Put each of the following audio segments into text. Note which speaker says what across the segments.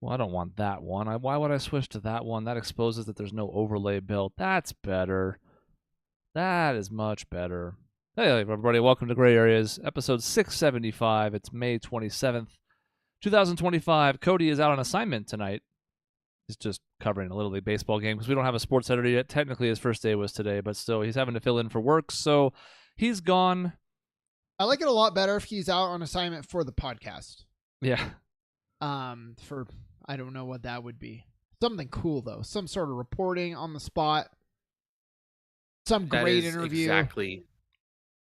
Speaker 1: Well, I don't want that one. Why would I switch to that one? That exposes that there's no overlay built. That's better. That is much better. Hey, everybody. Welcome to Gray Areas, episode 675. It's May 27th, 2025. Cody is out on assignment tonight. He's just covering a Little League baseball game because we don't have a sports editor yet. Technically, his first day was today, but still, he's having to fill in for work, so he's gone.
Speaker 2: I like it a lot better if he's out on assignment for the podcast.
Speaker 1: Yeah.
Speaker 2: For I don't know what that would be. Something cool though. Some sort of reporting on the spot. Some great interview.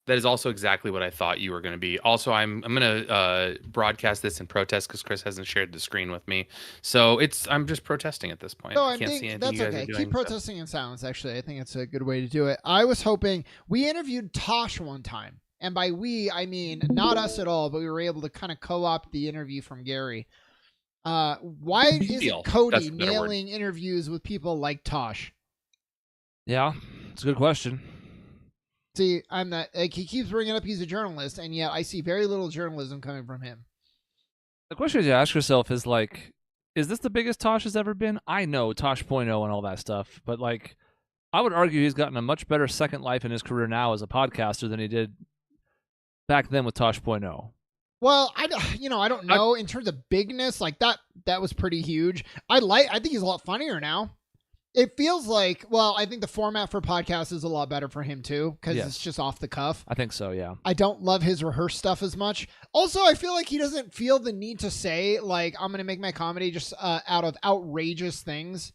Speaker 3: That is also exactly what I thought you were going to be. Also, I'm going to broadcast this in protest because Chris hasn't shared the screen with me. So I'm just protesting at this point.
Speaker 2: No,
Speaker 3: I can't see anything
Speaker 2: that's
Speaker 3: you guys
Speaker 2: okay.
Speaker 3: are doing,
Speaker 2: Keep protesting in silence. Actually, I think it's a good way to do it. I was hoping we interviewed Tosh one time, and by we I mean not us at all, but we were able to kind of co-opt the interview from Gary. Why isn't Cody nailing interviews with people like Tosh?
Speaker 1: Yeah, it's a good question.
Speaker 2: See, I'm not like he keeps bringing up he's a journalist, and yet I see very little journalism coming from him.
Speaker 1: The question you ask yourself is like, is this the biggest Tosh has ever been? I know Tosh.0 and all that stuff, but like, I would argue he's gotten a much better second life in his career now as a podcaster than he did back then with Tosh.0.
Speaker 2: Well, I don't know in terms of bigness, like that was pretty huge. I think he's a lot funnier now. It feels like, well, I think the format for podcasts is a lot better for him too, because it's just off the cuff.
Speaker 1: I think so, yeah.
Speaker 2: I don't love his rehearsed stuff as much. Also, I feel like he doesn't feel the need to say, like, I'm going to make my comedy just out of outrageous things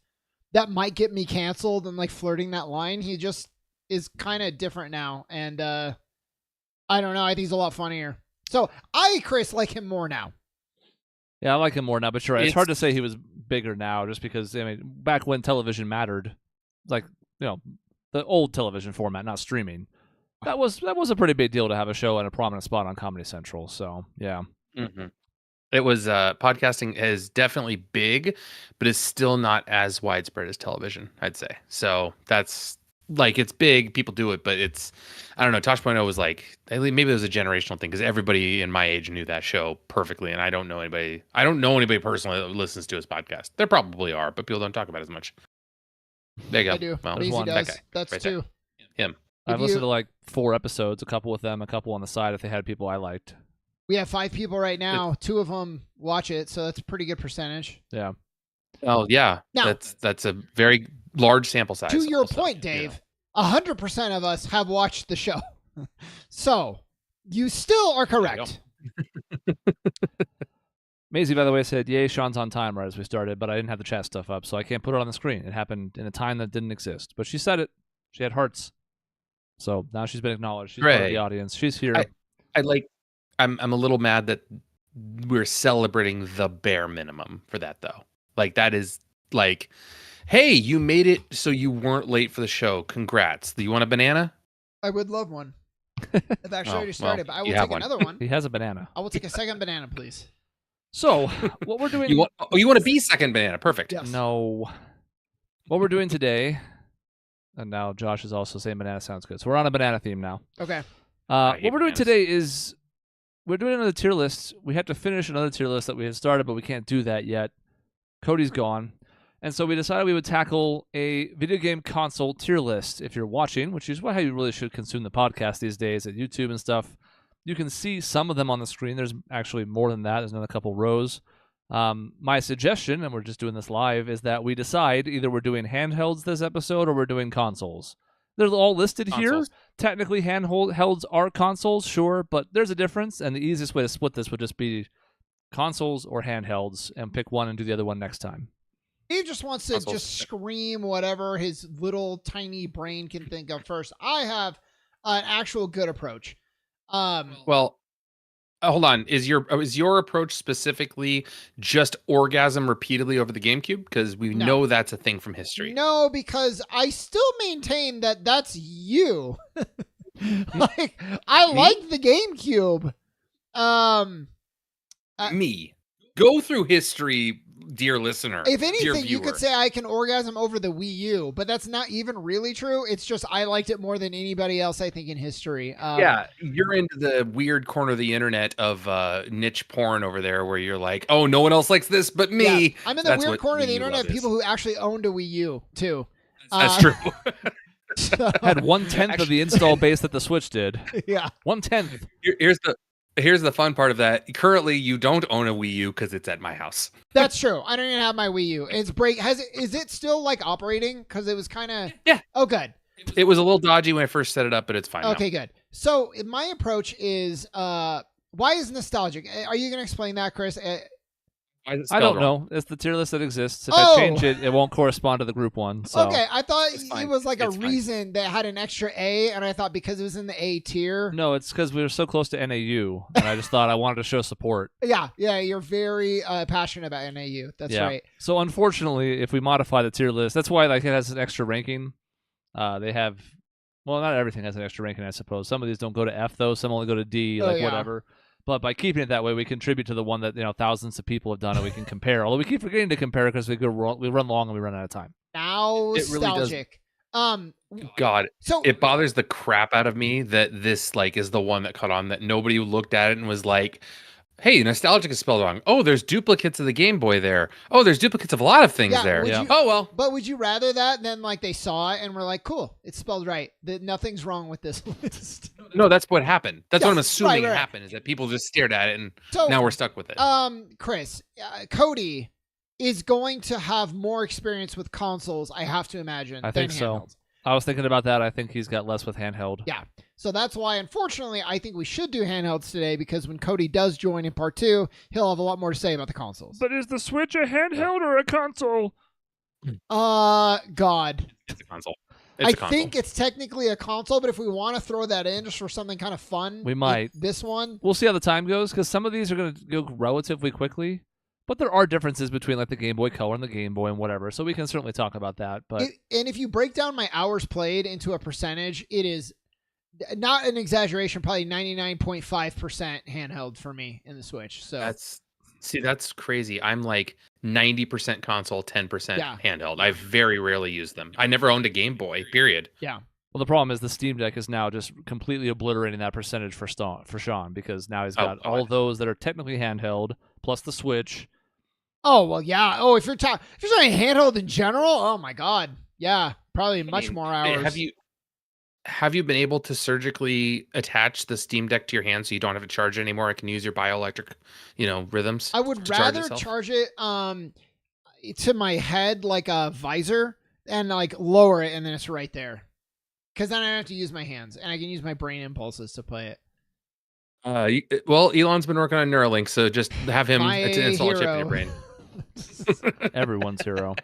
Speaker 2: that might get me canceled and like flirting that line. He just is kind of different now. And I don't know. I think he's a lot funnier. So Chris, like him more now.
Speaker 1: Yeah, I like him more now, but you're right. It's hard to say he was bigger now just because, I mean, back when television mattered, like, the old television format, not streaming, that was a pretty big deal to have a show and a prominent spot on Comedy Central. So, yeah.
Speaker 3: Mm-hmm. It was, podcasting is definitely big, but it's still not as widespread as television, I'd say. So that's, like, it's big, people do it, but it's, I don't know, Tosh.0 was like, maybe it was a generational thing because everybody in my age knew that show perfectly, and I don't know anybody personally that listens to his podcast. There probably are, but people don't talk about it as much. There you go.
Speaker 2: I do.
Speaker 3: Well,
Speaker 2: Easy
Speaker 3: one.
Speaker 2: does.
Speaker 3: That guy.
Speaker 2: That's
Speaker 3: right
Speaker 2: two.
Speaker 3: There. Him.
Speaker 1: I've listened to like 4 episodes, a couple with them, a couple on the side if they had people I liked.
Speaker 2: We have 5 people right now. 2 of them watch it, so that's a pretty good percentage.
Speaker 1: Yeah.
Speaker 3: Oh, yeah. Now, that's a very large sample size.
Speaker 2: To your point, Dave, 100% of us have watched the show. So, you still are correct.
Speaker 1: Maisie, by the way, said, yay, Sean's on time right as we started, but I didn't have the chat stuff up, so I can't put it on the screen. It happened in a time that didn't exist. But she said it. She had hearts. So now she's been acknowledged. She's part of the audience. She's here.
Speaker 3: I'm a little mad that we're celebrating the bare minimum for that, though. Like, that is, like, hey, you made it so you weren't late for the show. Congrats. Do you want a banana?
Speaker 2: I would love one. I've actually already started, but I will take another one.
Speaker 1: He has a banana.
Speaker 2: I will take a second banana, please.
Speaker 1: So, what we're doing...
Speaker 3: you want a second banana. Perfect.
Speaker 2: Yes.
Speaker 1: No. What we're doing today... And now Josh is also saying banana sounds good. So we're on a banana theme now.
Speaker 2: Okay.
Speaker 1: What we're doing today is... We're doing another tier list. We have to finish another tier list that we had started, but we can't do that yet. Cody's gone. And so we decided we would tackle a video game console tier list. If you're watching, which is how you really should consume the podcast these days at YouTube and stuff, you can see some of them on the screen. There's actually more than that. There's another couple rows. My suggestion, and we're just doing this live, is that we decide either we're doing handhelds this episode or we're doing consoles. They're all listed here. Technically, handhelds are consoles, sure, but there's a difference, and the easiest way to split this would just be consoles or handhelds, and pick one and do the other one next time.
Speaker 2: He just wants to just scream whatever his little tiny brain can think of first. I have an actual good approach.
Speaker 3: Well, hold on. Is your approach specifically just orgasm repeatedly over the GameCube? Because we know that's a thing from history.
Speaker 2: No, because I still maintain that that's you. Like, I like the GameCube.
Speaker 3: Me. Go through history dear listener.
Speaker 2: If
Speaker 3: dear
Speaker 2: anything, you
Speaker 3: viewer.
Speaker 2: could say I can orgasm over the Wii U, but that's not even really true. It's just I liked it more than anybody else, I think, in history.
Speaker 3: Yeah, you're into the weird corner of the internet of niche porn over there where you're like, oh, no one else likes this but me.
Speaker 2: Yeah, I'm in the
Speaker 3: That's
Speaker 2: weird
Speaker 3: what
Speaker 2: corner of the
Speaker 3: Wii U
Speaker 2: internet
Speaker 3: love
Speaker 2: of people
Speaker 3: is.
Speaker 2: who actually owned a Wii U, too.
Speaker 3: That's true.
Speaker 2: So,
Speaker 1: Had 1/10 of the install base that the Switch did.
Speaker 2: yeah.
Speaker 1: 1/10.
Speaker 3: Here's the fun part of that. Currently, you don't own a Wii U because it's at my house.
Speaker 2: That's true. I don't even have my Wii U. It's is it still like operating? Because it was kind of
Speaker 3: Yeah.
Speaker 2: Oh, good.
Speaker 3: It was a little dodgy when I first set it up, but it's fine.
Speaker 2: Okay, good. So my approach is why is nostalgic? Are you gonna explain that, Chris?
Speaker 3: Why is it
Speaker 1: I
Speaker 3: spelled
Speaker 1: don't
Speaker 3: wrong?
Speaker 1: know. It's the tier list that exists. If
Speaker 2: Oh.
Speaker 1: I change it, it won't correspond to the group one. So.
Speaker 2: Okay, I thought
Speaker 3: It's
Speaker 2: it
Speaker 3: fine.
Speaker 2: was like
Speaker 3: It's
Speaker 2: a
Speaker 3: fine.
Speaker 2: reason that had an extra A, and I thought because it was in the A tier.
Speaker 1: No, it's because we were so close to NAU, and I just thought I wanted to show support.
Speaker 2: Yeah, you're very passionate about NAU. That's
Speaker 1: Yeah.
Speaker 2: right.
Speaker 1: So unfortunately, if we modify the tier list, that's why like it has an extra ranking. They have, well, not everything has an extra ranking, I suppose. Some of these don't go to F though. Some only go to D,
Speaker 2: Oh,
Speaker 1: like
Speaker 2: yeah.
Speaker 1: whatever. But by keeping it that way, we contribute to the one that thousands of people have done, and we can compare. Although we keep forgetting to compare because we run long and we run out of time.
Speaker 3: It really does.
Speaker 2: Nostalgic.
Speaker 3: God,
Speaker 2: So
Speaker 3: it bothers the crap out of me that this like is the one that caught on, that nobody looked at it and was like, hey, nostalgic is spelled wrong. Oh, there's duplicates of the Game Boy there. Oh, there's duplicates of a lot of things
Speaker 2: Yeah,
Speaker 3: there.
Speaker 2: would
Speaker 1: Yeah.
Speaker 2: you-
Speaker 3: Oh, well.
Speaker 2: But would you rather that than like they saw it and were like, cool, it's spelled right. That nothing's wrong with this list.
Speaker 3: No, that's what happened. That's
Speaker 2: Yeah,
Speaker 3: what I'm assuming
Speaker 2: right.
Speaker 3: happened, is that people just stared at it and
Speaker 2: So
Speaker 3: now we're stuck with it.
Speaker 2: Chris, Cody is going to have more experience with consoles, I have to imagine.
Speaker 1: I think
Speaker 2: than
Speaker 1: so.
Speaker 2: handhelds.
Speaker 1: I was thinking about that. I think he's got less with handheld.
Speaker 2: Yeah. So that's why, unfortunately, I think we should do handhelds today, because when Cody does join in part 2, he'll have a lot more to say about the consoles.
Speaker 1: But is the Switch a handheld or a console?
Speaker 2: God.
Speaker 3: It's a console.
Speaker 2: I
Speaker 3: It's a console.
Speaker 2: think it's technically a console, but if we want to throw that in just for something kind of fun,
Speaker 1: We might.
Speaker 2: This one.
Speaker 1: We'll see how the time goes, because some of these are going to go relatively quickly. But there are differences between like the Game Boy Color and the Game Boy and whatever, so we can certainly talk about that. But
Speaker 2: And if you break down my hours played into a percentage, it is not an exaggeration, probably 99.5% handheld for me in the Switch. So
Speaker 3: that's crazy. I'm like 90% console, 10%
Speaker 2: Yeah.
Speaker 3: handheld. I very rarely use them. I never owned a Game Boy, period.
Speaker 2: yeah.
Speaker 1: well, the problem is the Steam Deck is now just completely obliterating that percentage for Sean, because now he's got all those that are technically handheld plus the Switch.
Speaker 2: Oh well, yeah. Oh, if you're saying handheld in general, oh my God, yeah, probably much more hours.
Speaker 3: Have you been able to surgically attach the Steam Deck to your hand so you don't have to charge it anymore? I can use your bioelectric, rhythms.
Speaker 2: I would
Speaker 3: to charge
Speaker 2: rather
Speaker 3: itself?
Speaker 2: charge it to my head like a visor and like lower it, and then it's right there. Because then I don't have to use my hands, and I can use my brain impulses to play it.
Speaker 3: Well, Elon's been working on Neuralink, so just have him
Speaker 2: My
Speaker 3: install a chip in
Speaker 2: hero.
Speaker 3: your brain.
Speaker 1: Everyone's hero.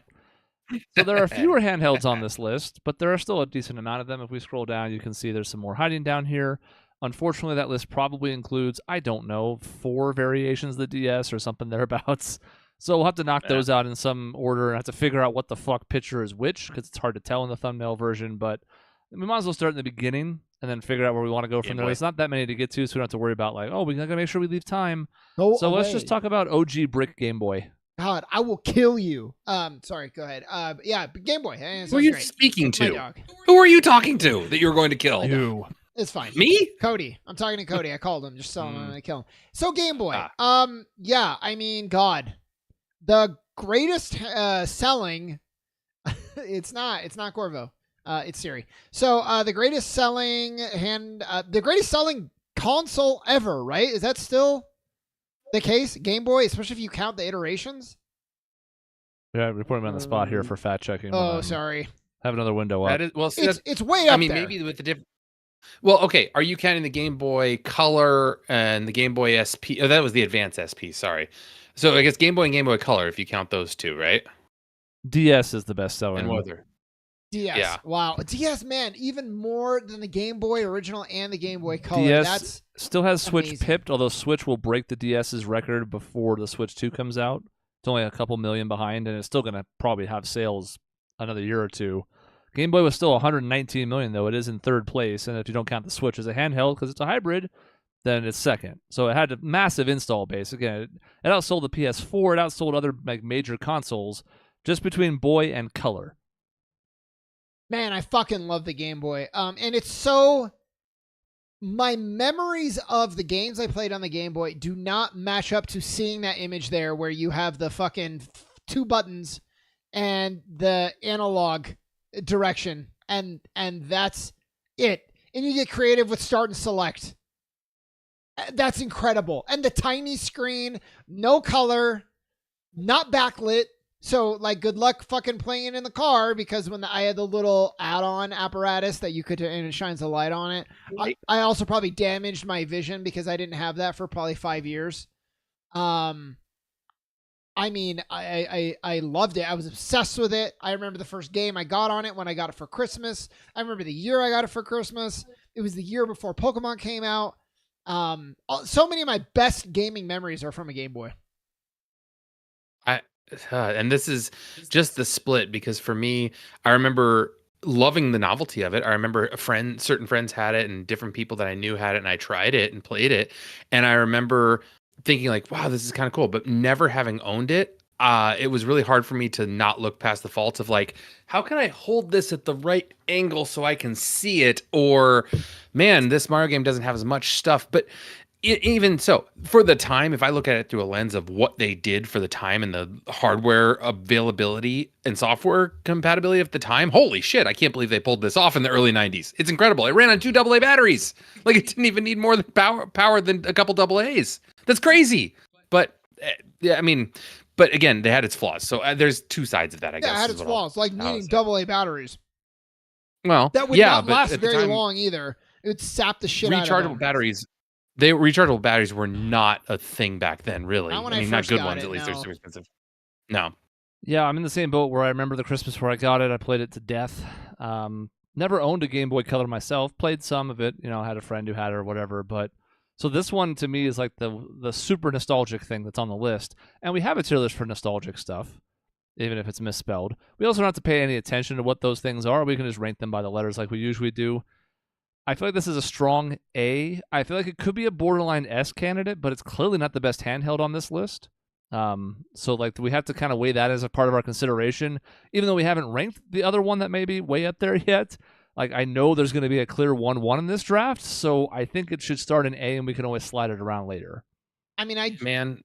Speaker 1: So there are fewer handhelds on this list, but there are still a decent amount of them. If we scroll down, you can see there's some more hiding down here. Unfortunately, that list probably includes, I don't know, 4 variations of the DS or something thereabouts. So we'll have to knock those out in some order and have to figure out what the fuck picture is which, because it's hard to tell in the thumbnail version. But we might as well start in the beginning and then figure out where we want to go from there. There's not that many to get to, so we don't have to worry about like, oh, we gotta make sure we leave time. So let's just talk about OG brick Game Boy.
Speaker 2: God, I will kill you. Sorry, go ahead. Yeah, Game Boy.
Speaker 3: Who are you
Speaker 2: great.
Speaker 3: speaking
Speaker 2: My
Speaker 3: to?
Speaker 2: dog.
Speaker 3: Who are you talking to that you're going to kill?
Speaker 1: You.
Speaker 2: It's fine.
Speaker 3: Me?
Speaker 2: Cody. I'm talking to Cody. I called him just so I'm gonna kill him. So Game Boy.
Speaker 3: Ah.
Speaker 2: Yeah. I mean, God, the greatest selling. It's not Corvo. It's Siri. So the greatest selling the greatest selling console ever, right? Is that still the case? Game Boy, especially if you count the iterations.
Speaker 1: Yeah, we're putting him on the spot here for fact checking.
Speaker 2: Oh, sorry.
Speaker 1: Have another window up.
Speaker 3: That is well. See,
Speaker 2: It's way up
Speaker 3: I mean,
Speaker 2: there.
Speaker 3: maybe with the different. Well, okay. Are you counting the Game Boy Color and the Game Boy SP? Oh, that was the Advance SP. Sorry. So I guess Game Boy and Game Boy Color, if you count those two, right?
Speaker 1: DS is the best seller.
Speaker 3: And what other?
Speaker 2: DS.
Speaker 3: Yeah.
Speaker 2: Wow. DS, man, even more than the Game Boy original and the Game Boy Color.
Speaker 1: DS
Speaker 2: That's
Speaker 1: still has Switch
Speaker 2: amazing.
Speaker 1: pipped, although Switch will break the DS's record before the Switch 2 comes out. It's only a couple million behind, and it's still going to probably have sales another year or two. Game Boy was still 119 million, though. It is in third place, and if you don't count the Switch as a handheld, because it's a hybrid, then it's second. So it had a massive install base. Again, it outsold the PS4. It outsold other like major consoles just between Boy and Color.
Speaker 2: Man, I fucking love the Game Boy. And it's so... My memories of the games I played on the Game Boy do not match up to seeing that image there where you have the fucking 2 buttons and the analog direction, and that's it. And you get creative with start and select. That's incredible. And the tiny screen, no color, not backlit. So, like, good luck fucking playing it in the car, because when I had the little add-on apparatus that you could, and it shines a light on it, I also probably damaged my vision because I didn't have that for probably 5 years. I mean, I loved it. I was obsessed with it. I remember the first game I got on it when I got it for Christmas. I remember the year I got it for Christmas. It was the year before Pokemon came out. So many of my best gaming memories are from a Game Boy.
Speaker 3: And this is just the split, because for me, I remember loving the novelty of it. I remember certain friends had it, and different people that I knew had it, and I tried it and played it. And I remember thinking like, wow, this is kind of cool, but never having owned it. It was really hard for me to not look past the faults of like, how can I hold this at the right angle so I can see it? Or, man, this Mario game doesn't have as much stuff. But even so, for the time, if I look at it through a lens of what they did for the time and the hardware availability and software compatibility at the time, holy shit, I can't believe they pulled this off in the early 90s. It's incredible. It ran on 2 AA batteries. Like, it didn't even need more than power than a couple AA's. That's crazy. But, yeah, I mean, but again, they had its flaws. So there's 2 sides of that, I guess.
Speaker 2: Yeah, it had its flaws, like needing AA batteries.
Speaker 3: Well,
Speaker 2: that would not last very long either. It would sap the shit out of them.
Speaker 3: Rechargeable batteries. Rechargeable batteries were not a thing back then, really.
Speaker 2: Not when
Speaker 3: I mean, not good ones, at least. They're super expensive. No.
Speaker 1: Yeah, I'm in the same boat where I remember the Christmas where I got it. I played it to death. Never owned a Game Boy Color myself. Played some of it. You know, I had a friend who had it or whatever. But so this one to me is like the super nostalgic thing that's on the list. And we have a tier list for nostalgic stuff, even if it's misspelled. We also don't have to pay any attention to what those things are. We can just rank them by the letters like we usually do. I feel like this is a strong A. I feel like it could be a borderline S candidate, but it's clearly not the best handheld on this list. So like we have to kind of weigh that as a part of our consideration, even though we haven't ranked the other one that may be way up there yet. Like, I know there's going to be a clear 1-1 in this draft, so I think it should start in A, and we can always slide it around later.
Speaker 2: I mean,
Speaker 3: Man,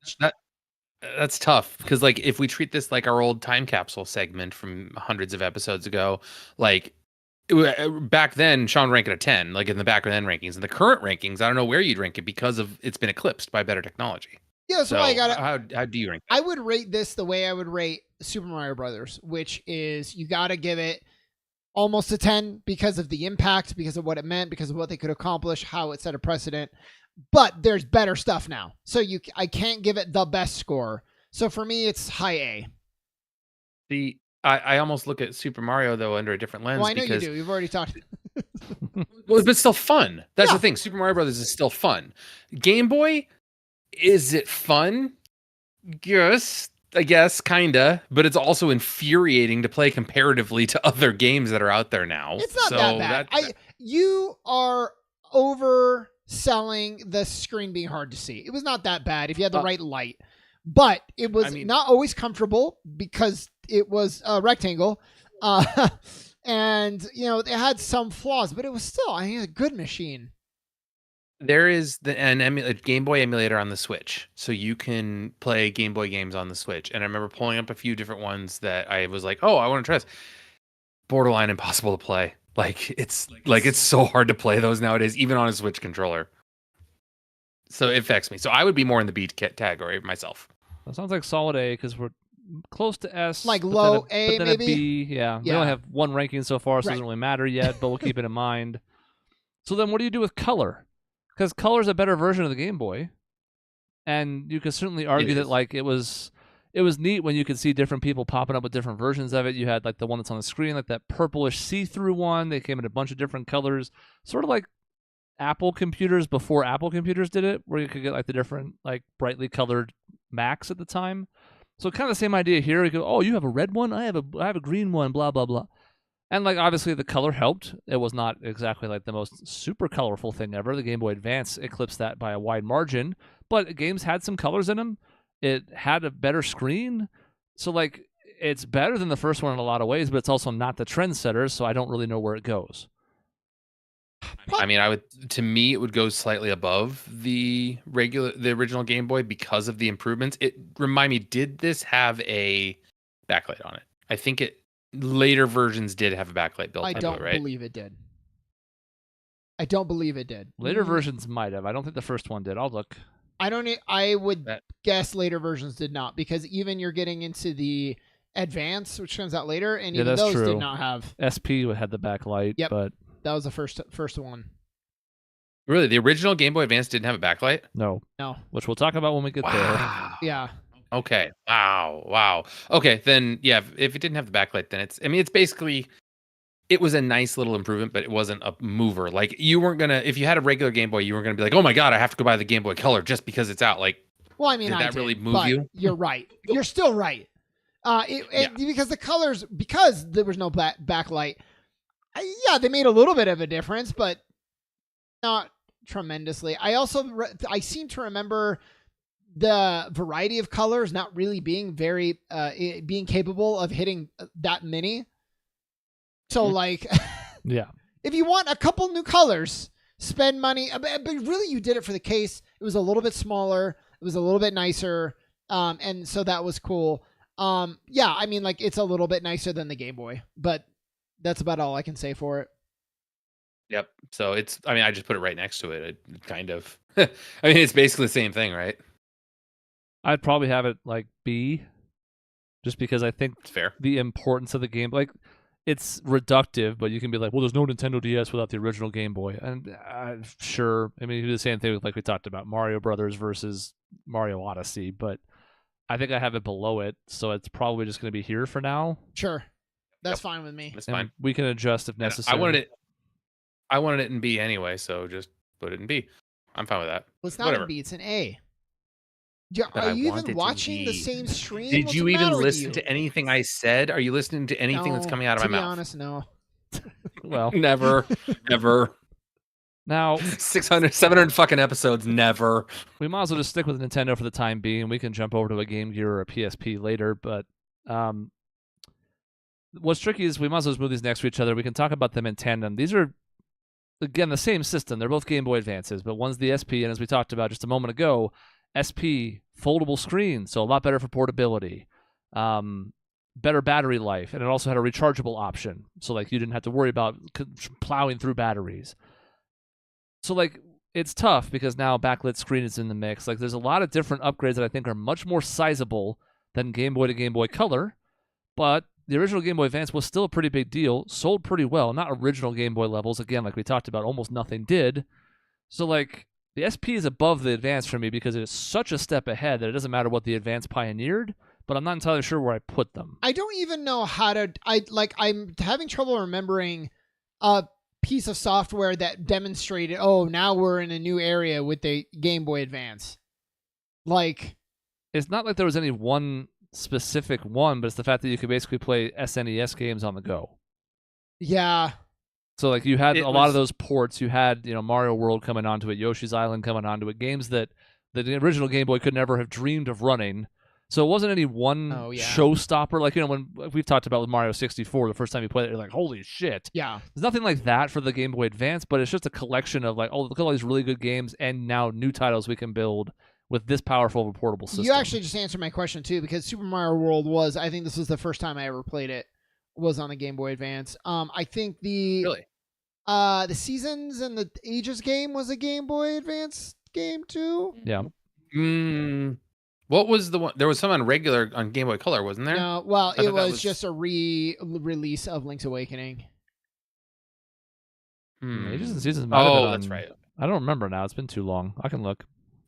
Speaker 3: that's tough, because like if we treat this like our old time capsule segment from hundreds of episodes ago, like back then, Sean ranked it a 10, like in the back then rankings. In the current rankings, I don't know where you'd rank it because of it's been eclipsed by better technology.
Speaker 2: Yeah, so I got
Speaker 3: how do you rank it?
Speaker 2: I would rate this the way I would rate Super Mario Brothers, which is you got to give it almost a 10 because of the impact, because of what it meant, because of what they could accomplish, how it set a precedent. But there's better stuff now, so I can't give it the best score. So for me, it's high A.
Speaker 3: I almost look at Super Mario, though, under a different lens.
Speaker 2: Well, I know you do. You've already talked.
Speaker 3: Well, but it's still fun. That's the thing. Super Mario Brothers is still fun. Game Boy, is it fun? Yes, I guess, kinda. But it's also infuriating to play comparatively to other games that are out there now.
Speaker 2: It's not that bad. You are overselling the screen being hard to see. It was not that bad if you had the right light. But it was not always comfortable because it was a rectangle. And, you know, it had some flaws, but it was still, a good machine.
Speaker 3: There is a Game Boy emulator on the Switch, so you can play Game Boy games on the Switch. And I remember pulling up a few different ones that I was like, oh, I want to try this. Borderline impossible to play. It's so hard to play those nowadays, even on a Switch controller. So it affects me. So I would be more in the B category myself.
Speaker 1: That sounds like solid A because we're close to S.
Speaker 2: Like low A,
Speaker 1: but then
Speaker 2: maybe?
Speaker 1: A B, yeah. We only have one ranking so far, so it doesn't really matter yet, but we'll keep it in mind. So then what do you do with color? Because color is a better version of the Game Boy. And you could certainly argue that like it was neat when you could see different people popping up with different versions of it. You had like the one that's on the screen, like that purplish see-through one. They came in a bunch of different colors. Sort of like Apple computers before Apple computers did it, where you could get like the different like brightly colored Macs at the time. So kind of the same idea here. You go, oh, you have a red one, I have a green one, blah blah blah. And like obviously the color helped. It was not exactly like the most super colorful thing ever. The Game Boy Advance eclipsed that by a wide margin, but games had some colors in them. It had a better screen. So like it's better than the first one in a lot of ways, but it's also not the trendsetter, so I don't really know where it goes.
Speaker 3: I mean, to me it would go slightly above the original Game Boy because of the improvements. Remind me, did this have a backlight on it? I think later versions did have a backlight built into it, right?
Speaker 2: I don't believe it did. I don't believe it did.
Speaker 1: Later versions might have. I don't think the first one did. I'll look.
Speaker 2: I would guess later versions did not, because even you're getting into the Advance, which comes out later, and even those did not have.
Speaker 1: SP had the backlight, but
Speaker 2: that was the first one.
Speaker 3: Really, the original Game Boy Advance didn't have a backlight?
Speaker 1: No.
Speaker 2: No.
Speaker 1: Which we'll talk about when we get there.
Speaker 2: Yeah.
Speaker 3: Okay. Wow. Okay, then yeah, if it didn't have the backlight, then it's basically, it was a nice little improvement, but it wasn't a mover. Like you weren't gonna, if you had a regular Game Boy, you weren't gonna be like, oh my god, I have to go buy the Game Boy Color just because it's out. Like,
Speaker 2: well, I mean,
Speaker 3: did that really move you?
Speaker 2: You're right. You're still right. Because the colors, because there was no backlight. They made a little bit of a difference, but not tremendously. I seem to remember the variety of colors not really being being capable of hitting that many. So like,
Speaker 1: yeah,
Speaker 2: if you want a couple new colors, spend money. But really, you did it for the case. It was a little bit smaller. It was a little bit nicer. And so that was cool. I mean, like, it's a little bit nicer than the Game Boy, but that's about all I can say for it.
Speaker 3: Yep. So I just put it right next to it. Kind of. I mean, it's basically the same thing, right?
Speaker 1: I'd probably have it like B, just because I think
Speaker 3: it's fair.
Speaker 1: The importance of the game, like, it's reductive, but you can be like, well, there's no Nintendo DS without the original Game Boy. And sure, I mean, you do the same thing with, like we talked about, Mario Brothers versus Mario Odyssey, but I think I have it below it, so it's probably just going to be here for now.
Speaker 2: Sure. That's fine with me.
Speaker 3: That's fine.
Speaker 1: We can adjust if necessary.
Speaker 3: I wanted it in B anyway, so just put it in B. I'm fine with that.
Speaker 2: Well, it's not in B, it's in A. Are you even watching the same stream?
Speaker 3: Did you even listen to anything I said? Are you listening to anything that's coming out of my mouth?
Speaker 2: To be honest, no.
Speaker 1: Well,
Speaker 3: never.
Speaker 1: Now,
Speaker 3: 700 fucking episodes, never.
Speaker 1: We might as well just stick with Nintendo for the time being. We can jump over to a Game Gear or a PSP later, but what's tricky is we might as well just move these next to each other. We can talk about them in tandem. These are, again, the same system. They're both Game Boy Advances, but one's the SP, and as we talked about just a moment ago, SP, foldable screen, so a lot better for portability. Better battery life, and it also had a rechargeable option, so like you didn't have to worry about plowing through batteries. So like it's tough because now backlit screen is in the mix. Like there's a lot of different upgrades that I think are much more sizable than Game Boy to Game Boy Color, but the original Game Boy Advance was still a pretty big deal, sold pretty well. Not original Game Boy levels, again, like we talked about, almost nothing did. So like the SP is above the Advance for me because it is such a step ahead that it doesn't matter what the Advance pioneered, but I'm not entirely sure where I put them.
Speaker 2: I don't even know how to. I'm having trouble remembering a piece of software that demonstrated, oh, now we're in a new area with the Game Boy Advance. Like,
Speaker 1: it's not like there was any one specific one, but it's the fact that you could basically play SNES games on the go.
Speaker 2: Yeah.
Speaker 1: So like you had a lot of those ports. You had, Mario World coming onto it, Yoshi's Island coming onto it, games that the original Game Boy could never have dreamed of running. So it wasn't any one showstopper. Like, when we've talked about with Mario 64, the first time you played it, you're like, holy shit.
Speaker 2: Yeah.
Speaker 1: There's nothing like that for the Game Boy Advance, but it's just a collection of like, oh, look at all these really good games and now new titles we can build with this powerful of a portable system.
Speaker 2: You actually just answered my question too, because Super Mario World I think this was the first time I ever played it, was on the Game Boy Advance. I think the Seasons and the Ages game was a Game Boy Advance game too.
Speaker 1: Yeah.
Speaker 3: What was the one? There was some on Game Boy Color, wasn't there?
Speaker 2: No, well, it was just a re-release of Link's Awakening.
Speaker 1: Ages and Seasons.
Speaker 3: That's right.
Speaker 1: I don't remember now. It's been too long. I can look.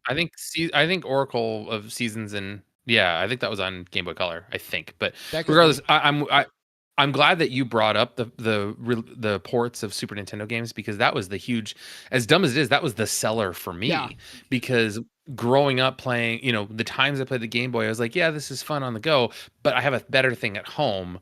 Speaker 3: I think Oracle of Seasons I think that was on Game Boy Color. I think, but regardless, I'm glad that you brought up the ports of Super Nintendo games, because that was the huge, as dumb as it is, that was the seller for me.
Speaker 2: Yeah.
Speaker 3: Because growing up playing, the times I played the Game Boy, I was like, yeah, this is fun on the go, but I have a better thing at home.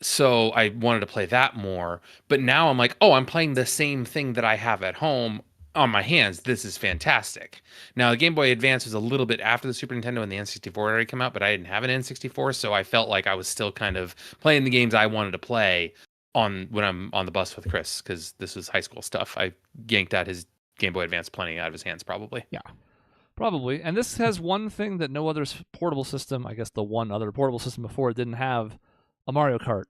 Speaker 3: So I wanted to play that more. But now I'm like, oh, I'm playing the same thing that I have at home on my hands. This is fantastic. Now, the Game Boy Advance was a little bit after the Super Nintendo and the N64 already came out, but I didn't have an N64, so I felt like I was still kind of playing the games I wanted to play on when I'm on the bus with Chris, because this was high school stuff. I yanked out his Game Boy Advance plenty out of his hands, probably.
Speaker 2: Yeah.
Speaker 1: Probably. And this has one thing that no other portable system, I guess the one other portable system before it didn't have, a Mario Kart,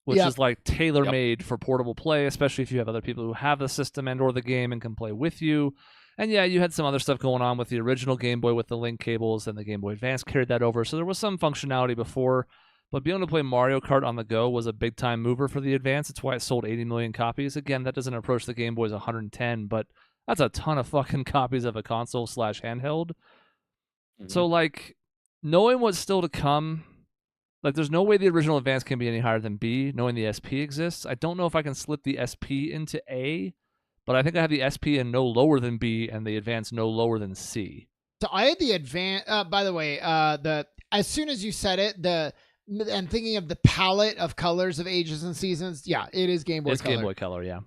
Speaker 1: which
Speaker 2: Yep.
Speaker 1: is like tailor-made for portable play, especially if you have other people who have the system and or the game and can play with you. And yeah, you had some other stuff going on with the original Game Boy with the link cables, and the Game Boy Advance carried that over. So there was some functionality before, but being able to play Mario Kart on the go was a big-time mover for the Advance. It's why it sold 80 million copies. Again, that doesn't approach the Game Boy's 110, but that's a ton of fucking copies of a console/handheld. So, like, knowing what's still to come, like, there's no way the original Advance can be any higher than B, knowing the SP exists. I don't know if I can slip the SP into A, but I think I have the SP in no lower than B and the Advance no lower than C.
Speaker 2: So I had the Advance. By the way, as soon as you said it, I'm thinking of the palette of colors of Ages and Seasons. Yeah, it is Game Boy
Speaker 1: It's
Speaker 2: Color.
Speaker 1: Game Boy Color, yeah.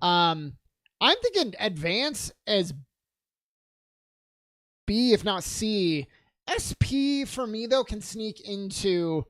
Speaker 2: I'm thinking Advance as B, if not C. SP for me though can sneak into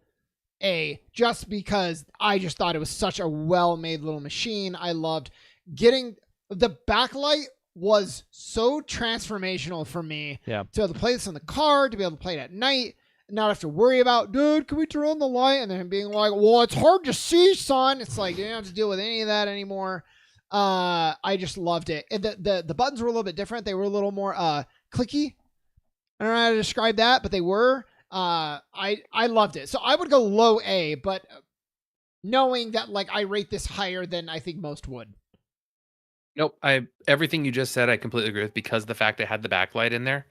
Speaker 2: A, just because I just thought it was such a well-made little machine. I loved getting the backlight was so transformational for me.
Speaker 1: Yeah.
Speaker 2: To be able to play this in the car, to be able to play it at night, and not have to worry about, dude, can we turn on the light? And then being like, well, it's hard to see, son. It's like you don't have to deal with any of that anymore. I just loved it. And the buttons were a little bit different. They were a little more clicky. I don't know how to describe that, but they were. I loved it. So I would go low A, but knowing that like I rate this higher than I think most would.
Speaker 3: Nope. Everything you just said, I completely agree with, because of the fact it had the backlight in there.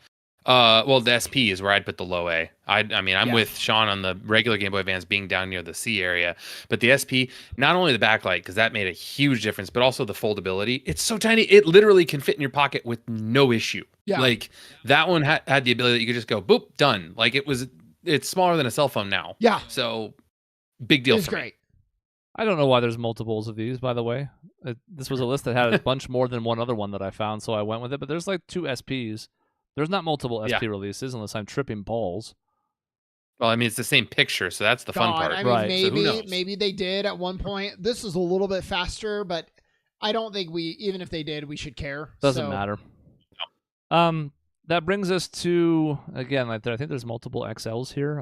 Speaker 3: Well, the SP is where I'd put the low A. I mean, I'm with Sean on the regular Game Boy Advance being down near the C area, but the SP, not only the backlight, because that made a huge difference, but also the foldability. It's so tiny, it literally can fit in your pocket with no issue.
Speaker 2: Yeah.
Speaker 3: Like that one had the ability that you could just go boop, done. Like it's smaller than a cell phone now.
Speaker 2: Yeah.
Speaker 3: So big deal.
Speaker 2: It's
Speaker 3: for me.
Speaker 2: great.
Speaker 1: I don't know why there's multiples of these, by the way. This was a list that had a bunch more than one other one that I found, so I went with it. But there's like 2 SPs. There's not multiple SP releases unless I'm tripping balls.
Speaker 3: Well, I mean, it's the same picture, so that's the fun part.
Speaker 2: I mean,
Speaker 1: Right.
Speaker 3: So who knows?
Speaker 2: maybe they did at one point. This is a little bit faster, but I don't think even if they did, we should care.
Speaker 1: Doesn't matter. That brings us to, again, like I think there's multiple XLs here.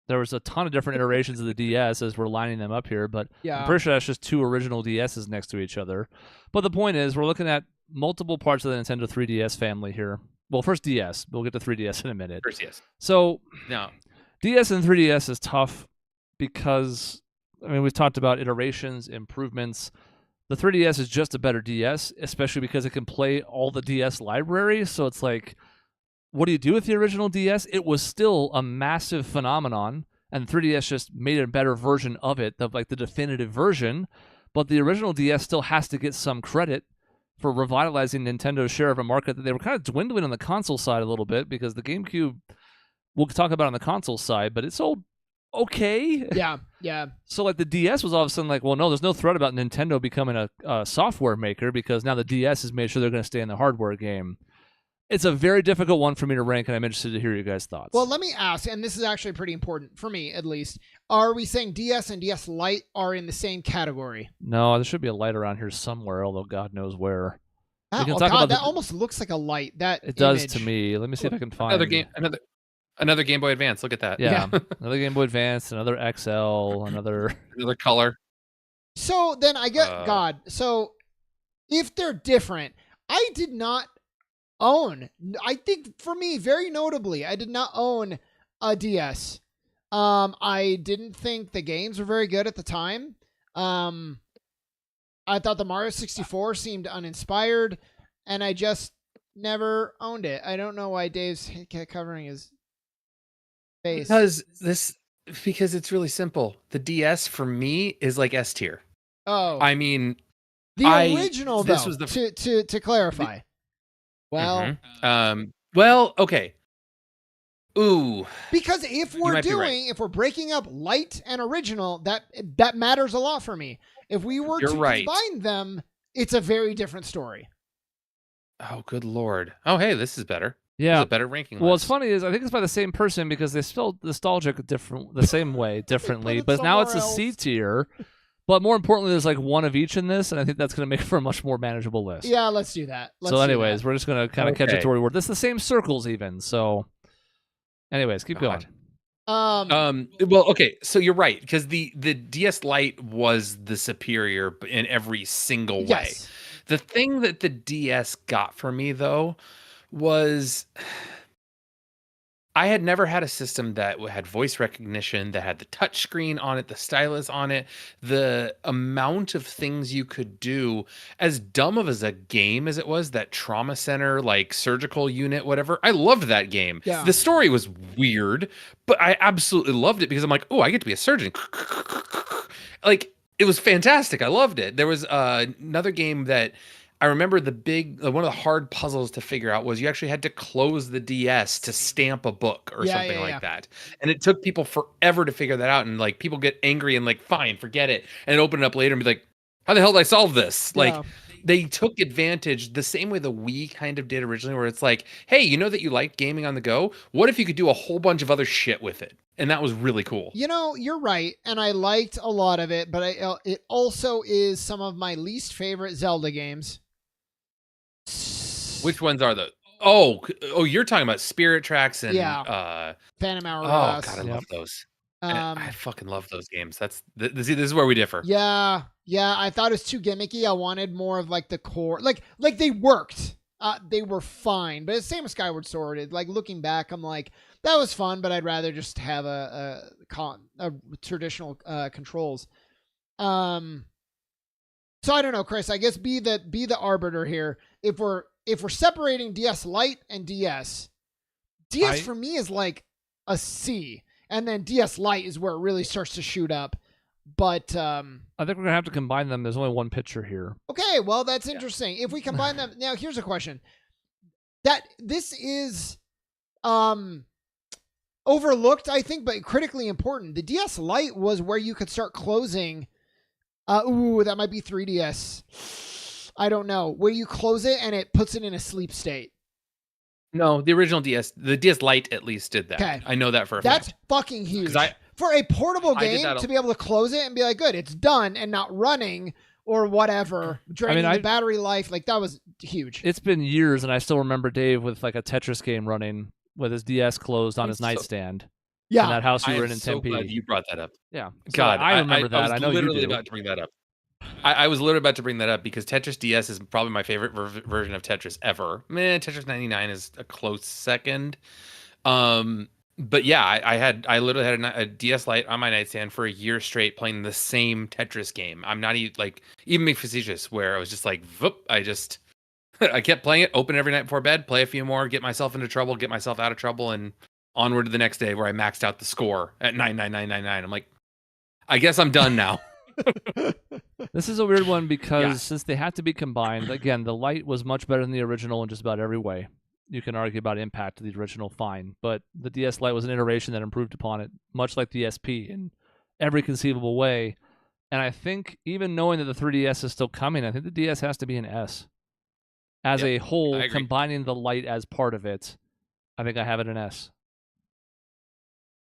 Speaker 1: There was a ton of different iterations of the DS as we're lining them up here, but I'm pretty sure that's just 2 original DSs next to each other. But the point is, we're looking at multiple parts of the Nintendo 3DS family here. Well, first DS. We'll get to 3DS in a minute.
Speaker 3: First, yes.
Speaker 1: So,
Speaker 3: No.
Speaker 1: DS and 3DS is tough because, I mean, we've talked about iterations, improvements. The 3DS is just a better DS, especially because it can play all the DS libraries. So it's like, what do you do with the original DS? It was still a massive phenomenon, and 3DS just made a better version of it, like the definitive version. But the original DS still has to get some credit for revitalizing Nintendo's share of a market that they were kind of dwindling on the console side a little bit, because the GameCube, we'll talk about on the console side, but it sold okay.
Speaker 2: Yeah.
Speaker 1: So like the DS was all of a sudden like, well, no, there's no threat about Nintendo becoming a software maker, because now the DS has made sure they're going to stay in the hardware game. It's a very difficult one for me to rank, and I'm interested to hear your guys' thoughts.
Speaker 2: Well, let me ask, and this is actually pretty important for me, at least. Are we saying DS and DS Lite are in the same category?
Speaker 1: No, there should be a light around here somewhere, although God knows where.
Speaker 2: Oh, God, that almost looks like a light.
Speaker 1: It does to me. Let me see if I can find
Speaker 3: another Game Boy Advance. Look at that.
Speaker 1: Yeah. Another Game Boy Advance, another XL, another
Speaker 3: color.
Speaker 2: So then I get God. So if they're different, I did not own. I think for me, very notably, I did not own a DS. I didn't think the games were very good at the time. I thought the Mario 64 seemed uninspired, and I just never owned it. I don't know why Dave's covering his face.
Speaker 3: Because it's really simple. The DS for me is like S tier.
Speaker 2: Oh,
Speaker 3: I mean,
Speaker 2: the original
Speaker 3: this
Speaker 2: though.
Speaker 3: was the
Speaker 2: to clarify. Well,
Speaker 3: well, okay. Ooh.
Speaker 2: Because if we're if we're breaking up light and original, that matters a lot for me. If we were to combine them, it's a very different story.
Speaker 3: Oh, good Lord. Oh, hey, this is better.
Speaker 1: Yeah.
Speaker 3: This is a better ranking
Speaker 1: Well,
Speaker 3: list.
Speaker 1: what's funny is I think it's by the same person because they spelled nostalgic the same way, differently. But now it's a C tier. But more importantly, there's like one of each in this, and I think that's going to make for a much more manageable list.
Speaker 2: Yeah, let's do that.
Speaker 1: Anyways, we're just going to kind of catch it to where we were. This is the same circles even. So, anyways, keep going.
Speaker 3: Well, okay, so you're right, because the DS Lite was the superior in every single way.
Speaker 2: Yes.
Speaker 3: The thing that the DS got for me, though, was I had never had a system that had voice recognition, that had the touch screen on it, the stylus on it, the amount of things you could do. As dumb of as a game as it was, that trauma center, like surgical unit, whatever, I loved that game.
Speaker 2: Yeah.
Speaker 3: The story was weird, but I absolutely loved it because I'm like, oh, I get to be a surgeon. Like, it was fantastic. I loved it. There was another game that I remember one of the hard puzzles to figure out was you actually had to close the DS to stamp a book or something like that. And it took people forever to figure that out. And like people get angry and like, fine, forget it. And open it up later and be like, how the hell did I solve this? Like they took advantage the same way the Wii kind of did originally, where it's like, hey, you know that you like gaming on the go? What if you could do a whole bunch of other shit with it? And that was really cool.
Speaker 2: You know, you're right. And I liked a lot of it, but it also is some of my least favorite Zelda games.
Speaker 3: Which ones are those? Oh, you're talking about Spirit Tracks and
Speaker 2: Phantom Hourglass.
Speaker 3: Oh God, I love those. I fucking love those games. This is where we differ.
Speaker 2: Yeah, I thought it was too gimmicky. I wanted more of like the core, like they worked. They were fine, but it's the same with Skyward Sword. Like looking back, I'm like, that was fun, but I'd rather just have a traditional controls. So I don't know, Chris. I guess be the arbiter here. If we're separating DS Lite and DS for me is like a C, and then DS Lite is where it really starts to shoot up. But I
Speaker 1: think we're gonna have to combine them. There's only one picture here.
Speaker 2: Okay, well that's interesting. If we combine them, now here's a question. That this is overlooked, I think, but critically important. The DS Lite was where you could start closing. That might be 3DS. I don't know. Where you close it and it puts it in a sleep state.
Speaker 3: No, the original DS, the DS Lite at least did that. Okay. I know that for a fact.
Speaker 2: That's fucking huge. For a portable game to be able to close it and be like, good, it's done and not running or whatever, draining the battery life, like that was huge.
Speaker 1: It's been years, and I still remember Dave with like a Tetris game running with his DS closed on his nightstand.
Speaker 2: Yeah,
Speaker 1: in that house you were in Tempe.
Speaker 3: I'm so glad you brought that up.
Speaker 1: Yeah,
Speaker 3: God,
Speaker 1: I remember that. I know you do.
Speaker 3: Literally about to bring that up. I was literally about to bring that up because Tetris DS is probably my favorite version of Tetris ever. Tetris 99 is a close second. But yeah, I literally had a DS Lite on my nightstand for a year straight playing the same Tetris game. I'm not even being facetious, where I was just like, whoop, I kept playing it, open every night before bed, play a few more, get myself into trouble, get myself out of trouble, and onward to the next day where I maxed out the score at 99999. I'm like, I guess I'm done now.
Speaker 1: This is a weird one because since they had to be combined, again, the Lite was much better than the original in just about every way. You can argue about impact to the original, fine, but the DS Lite was an iteration that improved upon it, much like the SP in every conceivable way. And I think even knowing that the 3DS is still coming, I think the DS has to be an S. As a whole, combining the Lite as part of it, I think I have it an S.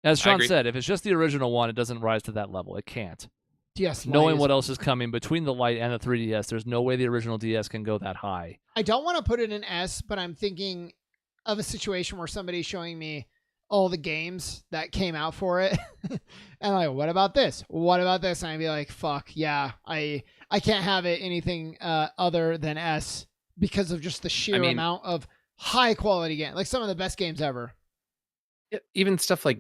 Speaker 1: As Sean said, if it's just the original one, it doesn't rise to that level. It can't.
Speaker 2: DS
Speaker 1: Knowing what else is coming between the Lite and the 3DS, there's no way the original DS can go that high.
Speaker 2: I don't want to put it in S, but I'm thinking of a situation where somebody's showing me all the games that came out for it. And like, what about this? What about this? And I'd be like, fuck, yeah, I can't have it anything other than S because of just the sheer amount of high quality game. Like some of the best games ever.
Speaker 3: Even stuff like,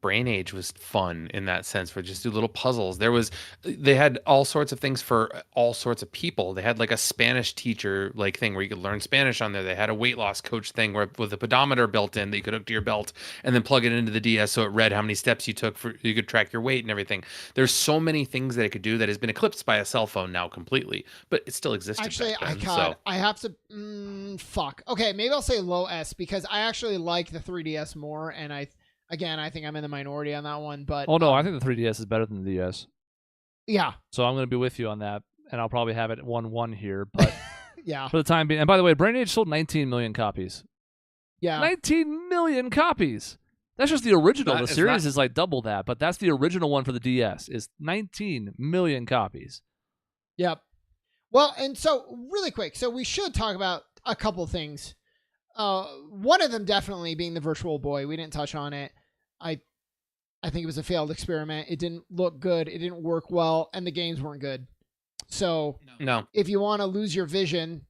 Speaker 3: Brain Age was fun in that sense, where just do little puzzles. They had all sorts of things for all sorts of people. They had like a Spanish teacher thing where you could learn Spanish on there. They had a weight loss coach thing with a pedometer built in that you could hook to your belt and then plug it into the DS so it read how many steps you took you could track your weight and everything. There's so many things that it could do that has been eclipsed by a cell phone now completely, but it still existed.
Speaker 2: Actually,
Speaker 3: back then,
Speaker 2: I have to fuck. Okay, maybe I'll say low S because I actually like the 3DS more, and I think I'm in the minority on that one. But
Speaker 1: Oh no, I think the 3DS is better than the DS.
Speaker 2: yeah.
Speaker 1: So I'm going to be with you on that, and I'll probably have it 1-1 here. But
Speaker 2: yeah.
Speaker 1: for the time being, and by the way, Brain Age sold 19 million copies.
Speaker 2: Yeah.
Speaker 1: 19 million copies. That's just the original. The series
Speaker 3: not-
Speaker 1: is like double that, but that's the original one for the DS. Is 19 million copies.
Speaker 2: Yep. Well, and so really quick, so we should talk about a couple things. One of them definitely being the Virtual Boy. We didn't touch on it. I think it was a failed experiment. It didn't look good. It didn't work well, and the games weren't good. So
Speaker 3: No.
Speaker 2: if you want to lose your vision,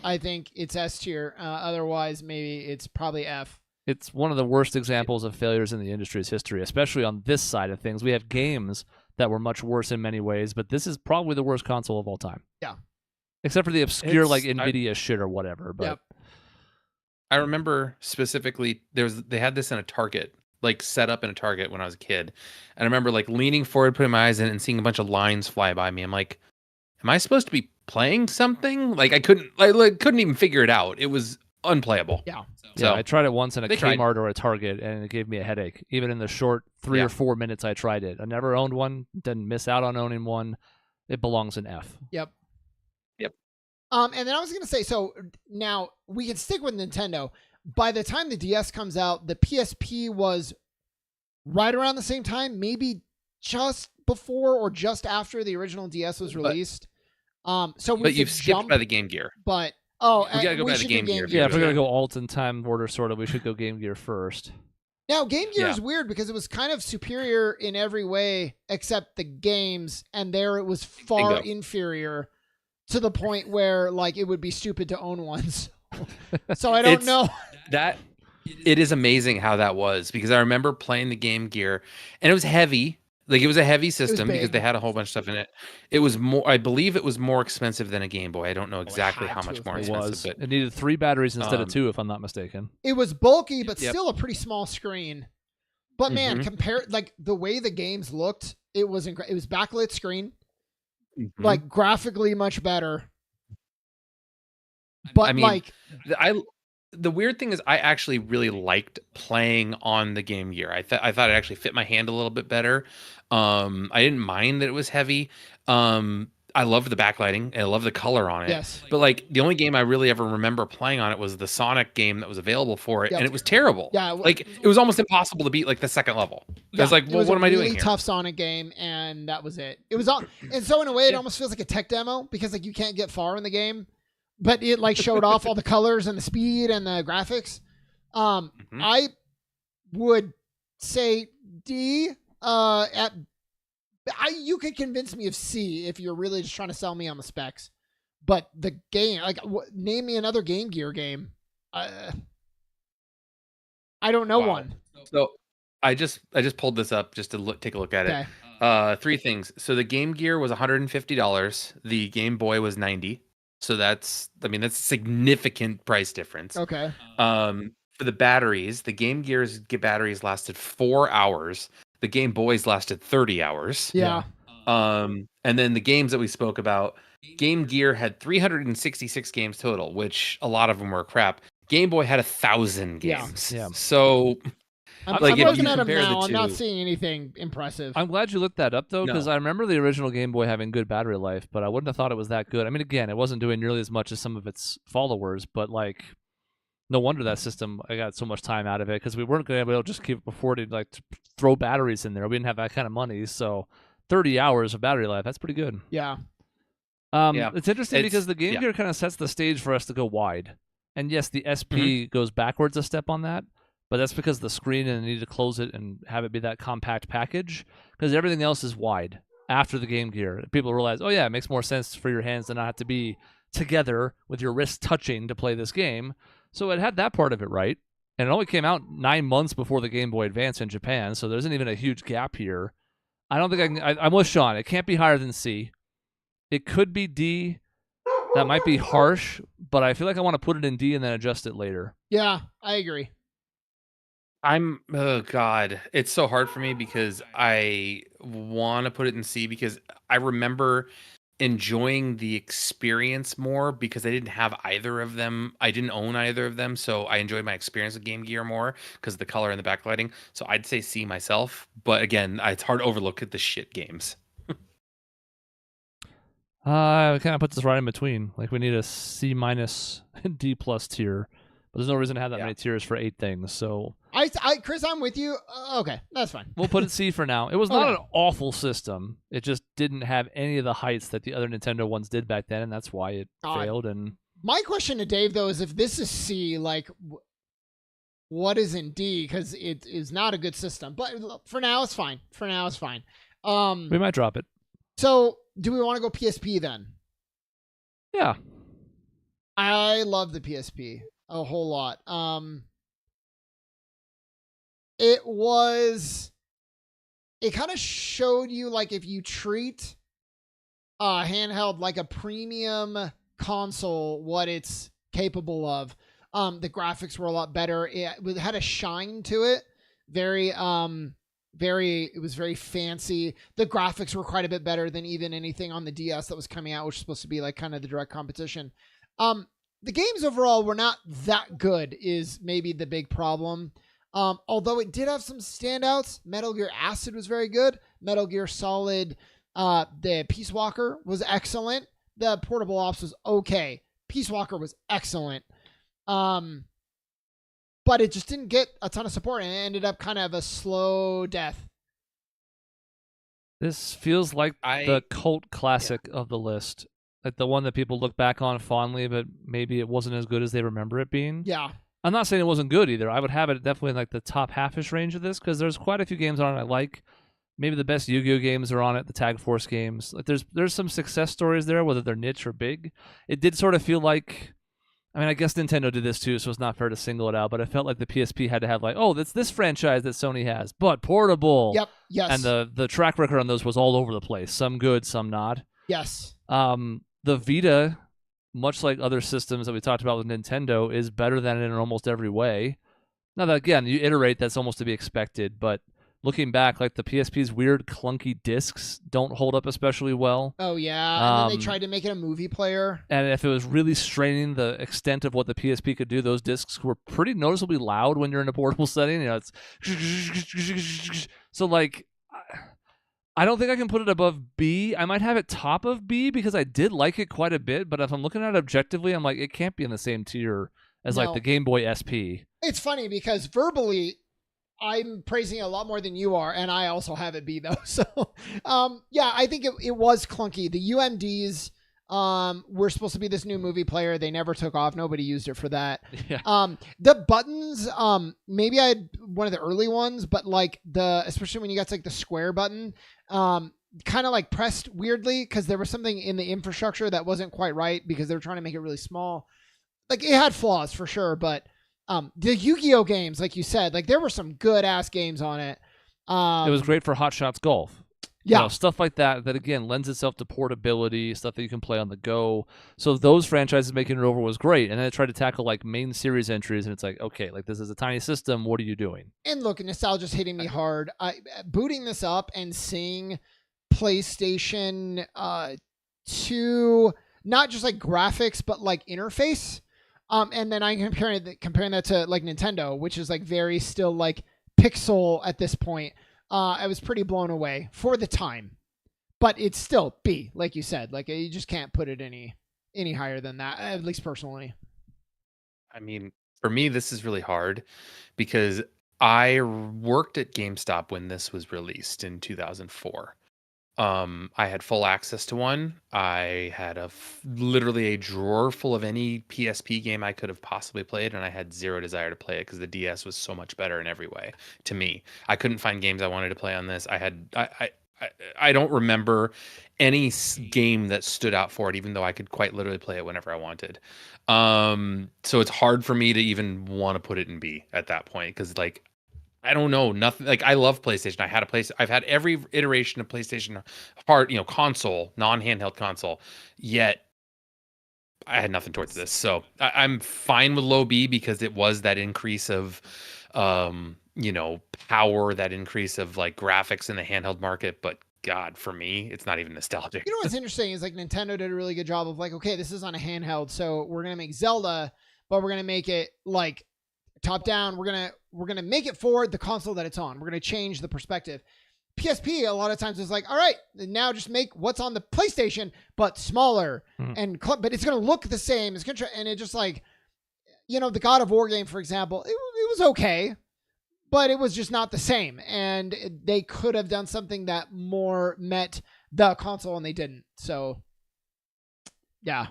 Speaker 2: I think it's S tier. Otherwise, maybe it's probably F.
Speaker 1: It's one of the worst examples of failures in the industry's history, especially on this side of things. We have games that were much worse in many ways, but this is probably the worst console of all time.
Speaker 2: Yeah.
Speaker 1: Except for the obscure like
Speaker 3: It's-
Speaker 1: NVIDIA shit or whatever. But
Speaker 2: Yep.
Speaker 3: I remember specifically they had this in a Target, like set up in a Target when I was a kid. And I remember like leaning forward, putting my eyes in it, and seeing a bunch of lines fly by me. I'm like, am I supposed to be playing something? Like I couldn't even figure it out. It was unplayable.
Speaker 2: Yeah.
Speaker 1: yeah,
Speaker 3: So
Speaker 1: I tried it once in a
Speaker 3: they tried.
Speaker 1: Kmart or a Target, and it gave me a headache. Even in the short 3
Speaker 3: Yeah.
Speaker 1: or 4 minutes I tried it. I never owned one, didn't miss out on owning one. It belongs in F.
Speaker 2: Yep.
Speaker 3: Yep.
Speaker 2: And then I was going to say, so now we can stick with Nintendo. By the time the DS comes out, the PSP was right around the same time, maybe just before or just after the original DS was released. So we
Speaker 3: But
Speaker 2: could
Speaker 3: you've skipped
Speaker 2: jump,
Speaker 3: by the Game Gear.
Speaker 2: but
Speaker 3: We gotta go by the
Speaker 2: should do
Speaker 3: Game Gear.
Speaker 1: Yeah, if we're
Speaker 3: Yeah.
Speaker 1: going to go alt in time order, sort of, we should go Game Gear first.
Speaker 2: Now, Game Gear
Speaker 3: Yeah.
Speaker 2: is weird because it was kind of superior in every way except the games, and there it was far
Speaker 3: Bingo.
Speaker 2: inferior to the point where like it would be stupid to own one. So I don't know.
Speaker 3: That it is amazing how that was, because I remember playing the Game Gear and it was heavy. Like it was a heavy system because
Speaker 2: big.
Speaker 3: they had a whole bunch of stuff in it. It was more, I believe it was more expensive than a Game Boy. I don't know exactly
Speaker 2: had
Speaker 3: how
Speaker 2: to
Speaker 3: much
Speaker 2: have
Speaker 3: more
Speaker 2: been.
Speaker 1: It
Speaker 3: expensive,
Speaker 1: was.
Speaker 3: but
Speaker 1: It needed 3 batteries instead of
Speaker 3: Um,
Speaker 1: 2, if I'm not mistaken.
Speaker 2: It was bulky, but
Speaker 3: Yep.
Speaker 2: still a pretty small screen. But man,
Speaker 3: Mhm.
Speaker 2: compare like the way the games looked, it was it was backlit screen,
Speaker 3: Mhm.
Speaker 2: like graphically much better. But
Speaker 3: I mean,
Speaker 2: like,
Speaker 3: the weird thing is I actually really liked playing on the Game Gear. I thought it actually fit my hand a little bit better. I didn't mind that it was heavy. I love the backlighting and I love the color on it.
Speaker 2: yes,
Speaker 3: But like the only game I really ever remember playing on it was the Sonic game that was available for it,
Speaker 2: Yep.
Speaker 3: and it was terrible.
Speaker 2: Yeah,
Speaker 3: like it was almost impossible to beat like the second level. I
Speaker 2: yeah,
Speaker 3: was like,
Speaker 2: it
Speaker 3: well,
Speaker 2: was
Speaker 3: what
Speaker 2: a
Speaker 3: am I
Speaker 2: really
Speaker 3: doing here?
Speaker 2: tough Sonic game, and that was it. It was all, and so in a way, it
Speaker 3: Yeah.
Speaker 2: almost feels like a tech demo because like you can't get far in the game, but it like showed off all the colors and the speed and the graphics.
Speaker 3: Mhm.
Speaker 2: I would say D. You could convince me of C if you're really just trying to sell me on the specs, but the game, like, name me another Game Gear game. I don't know
Speaker 3: Wow.
Speaker 2: one.
Speaker 3: So I just pulled this up just to take a look at
Speaker 2: Okay.
Speaker 3: it. 3 things. So the Game Gear was $150. The Game Boy was $90. So that's a significant price difference.
Speaker 2: Okay.
Speaker 3: For the batteries, the Game Gear's batteries lasted 4 hours. The Game Boys lasted 30 hours.
Speaker 2: Yeah.
Speaker 3: And then the games that we spoke about, Game Gear had 366 games total, which a lot of them were crap. Game Boy had 1,000
Speaker 2: Yeah.
Speaker 3: games.
Speaker 1: Yeah.
Speaker 3: So
Speaker 2: I'm,
Speaker 3: Like,
Speaker 2: I'm
Speaker 3: if
Speaker 2: looking
Speaker 3: you
Speaker 2: at them
Speaker 3: compare the
Speaker 2: now. I'm not
Speaker 3: two-
Speaker 2: seeing anything impressive.
Speaker 1: I'm glad you looked that up, though, because
Speaker 3: No.
Speaker 1: I remember the original Game Boy having good battery life, but I wouldn't have thought it was that good. I mean, again, it wasn't doing nearly as much as some of its followers, but, like, no wonder that system, I got so much time out of it, because we weren't going to be able to just keep affording, like, to throw batteries in there. We didn't have that kind of money, so 30 hours of battery life, that's pretty good.
Speaker 2: Yeah.
Speaker 3: Yeah.
Speaker 1: It's interesting
Speaker 3: It's-
Speaker 1: because the Game
Speaker 3: yeah.
Speaker 1: Gear kind of sets the stage for us to go wide. And yes, the SP goes backwards a step on that, but that's because the screen and they need to close it and have it be that compact package, because everything else is wide after the Game Gear. People realize, oh yeah, it makes more sense for your hands to not have to be together with your wrists touching to play this game. So it had that part of it right. And it only came out 9 months before the Game Boy Advance in Japan, so there isn't even a huge gap here. I don't think I'm with Sean. It can't be higher than C. It could be D. That might be harsh, but I feel like I want to put it in D and then adjust it later.
Speaker 2: Yeah. I agree.
Speaker 3: oh God, it's so hard for me because I want to put it in C because I remember enjoying the experience more because I didn't have either of them. I didn't own either of them, so I enjoyed my experience with Game Gear more because of the color and the backlighting. So I'd say C myself, but again, it's hard to overlook at the shit games.
Speaker 1: It kind of puts us right in between. Like we need a C minus D plus tier, but there's no reason to have that many tiers for 8 things. So
Speaker 2: Chris, I'm with you. Okay, that's fine.
Speaker 1: We'll put it C for now. It was not an awful system. It just didn't have any of the heights that the other Nintendo ones did back then, and that's why it failed. And
Speaker 2: my question to Dave though is, if this is C, like, what is in D? Because it is not a good system. But for now, it's fine.
Speaker 1: We might drop it.
Speaker 2: So, do we want to go PSP then?
Speaker 1: Yeah.
Speaker 2: I love the PSP a whole lot. It kind of showed you, like, if you treat handheld like a premium console, what it's capable of. The graphics were a lot better. It had a shine to it. It was very fancy. The graphics were quite a bit better than even anything on the DS that was coming out, which was supposed to be like kind of the direct competition. The games overall were not that good, is maybe the big problem. Although it did have some standouts. Metal Gear Acid was very good. Metal Gear Solid, the Peace Walker was excellent. The Portable Ops was okay. Peace Walker was excellent. But it just didn't get a ton of support, and it ended up kind of a slow death.
Speaker 1: This feels like the cult classic of the list. Like the one that people look back on fondly, but maybe it wasn't as good as they remember it being.
Speaker 2: Yeah.
Speaker 1: I'm not saying it wasn't good either. I would have it definitely in like the top half-ish range of this, because there's quite a few games on it I like. Maybe the best Yu-Gi-Oh games are on it, the Tag Force games. Like there's some success stories there, whether they're niche or big. It did sort of feel like, I mean, I guess Nintendo did this too, so it's not fair to single it out, but it felt like the PSP had to have like, oh, that's this franchise that Sony has, but portable.
Speaker 2: Yep, yes.
Speaker 1: And the track record on those was all over the place. Some good, some not.
Speaker 2: Yes.
Speaker 1: The Vita, much like other systems that we talked about with Nintendo, is better than it in almost every way. Now, that, again, you iterate, that's almost to be expected, but looking back, like the PSP's weird, clunky discs don't hold up especially well.
Speaker 2: Oh, yeah. And then they tried to make it a movie player. And
Speaker 1: if it was really straining the extent of what the PSP could do, those discs were pretty noticeably loud when you're in a portable setting. You know, it's so like, I don't think I can put it above B. I might have it top of B because I did like it quite a bit, but if I'm looking at it objectively, I'm like, it can't be in the same tier as like the Game Boy SP.
Speaker 2: It's funny because verbally, I'm praising it a lot more than you are, and I also have it B though. So, yeah, I think it was clunky. The UMDs were supposed to be this new movie player. They never took off. Nobody used it for that.
Speaker 1: Yeah.
Speaker 2: The buttons, maybe I had one of the early ones, but like especially when you got to like the square button, kind of like pressed weirdly because there was something in the infrastructure that wasn't quite right because they were trying to make it really small. Like it had flaws for sure, but the Yu-Gi-Oh games, like you said, like there were some good ass games on it.
Speaker 1: It was great for Hot Shots Golf.
Speaker 2: Yeah.
Speaker 1: You know, stuff like that again lends itself to portability, stuff that you can play on the go. So those franchises making it over was great. And then I tried to tackle like main series entries, and it's like, okay, like this is a tiny system. What are you doing?
Speaker 2: And look, nostalgia's hitting me hard. Booting this up and seeing PlayStation 2, not just like graphics, but like interface. And then I'm comparing that to like Nintendo, which is like very still like pixel at this point. I was pretty blown away for the time, but it's still B, like you said. Like you just can't put it any higher than that, at least personally.
Speaker 3: I mean, for me, this is really hard because I worked at GameStop when this was released in 2004. I had full access to one. I had literally a drawer full of any PSP game I could have possibly played, and I had zero desire to play it because the DS was so much better in every way to me. I couldn't find games I wanted to play on this. I don't remember any game that stood out for it, even though I could quite literally play it whenever I wanted. So it's hard for me to even want to put it in B at that point because like I don't know, nothing. Like I love PlayStation. I've had every iteration of PlayStation console, non-handheld console. Yet I had nothing towards this. So I'm fine with low B because it was that increase of, power, that increase of like graphics in the handheld market. But God, for me, it's not even nostalgic.
Speaker 2: You know what's interesting is like Nintendo did a really good job of like, okay, this is on a handheld, so we're gonna make Zelda, but we're gonna make it like top down. We're gonna make it for the console that it's on. We're gonna change the perspective. PSP a lot of times is like, all right, now just make what's on the PlayStation but smaller but it's gonna look the same. It's gonna and it just like, you know, the God of War game, for example, it was okay, but it was just not the same. And they could have done something that more met the console, and they didn't. So, yeah.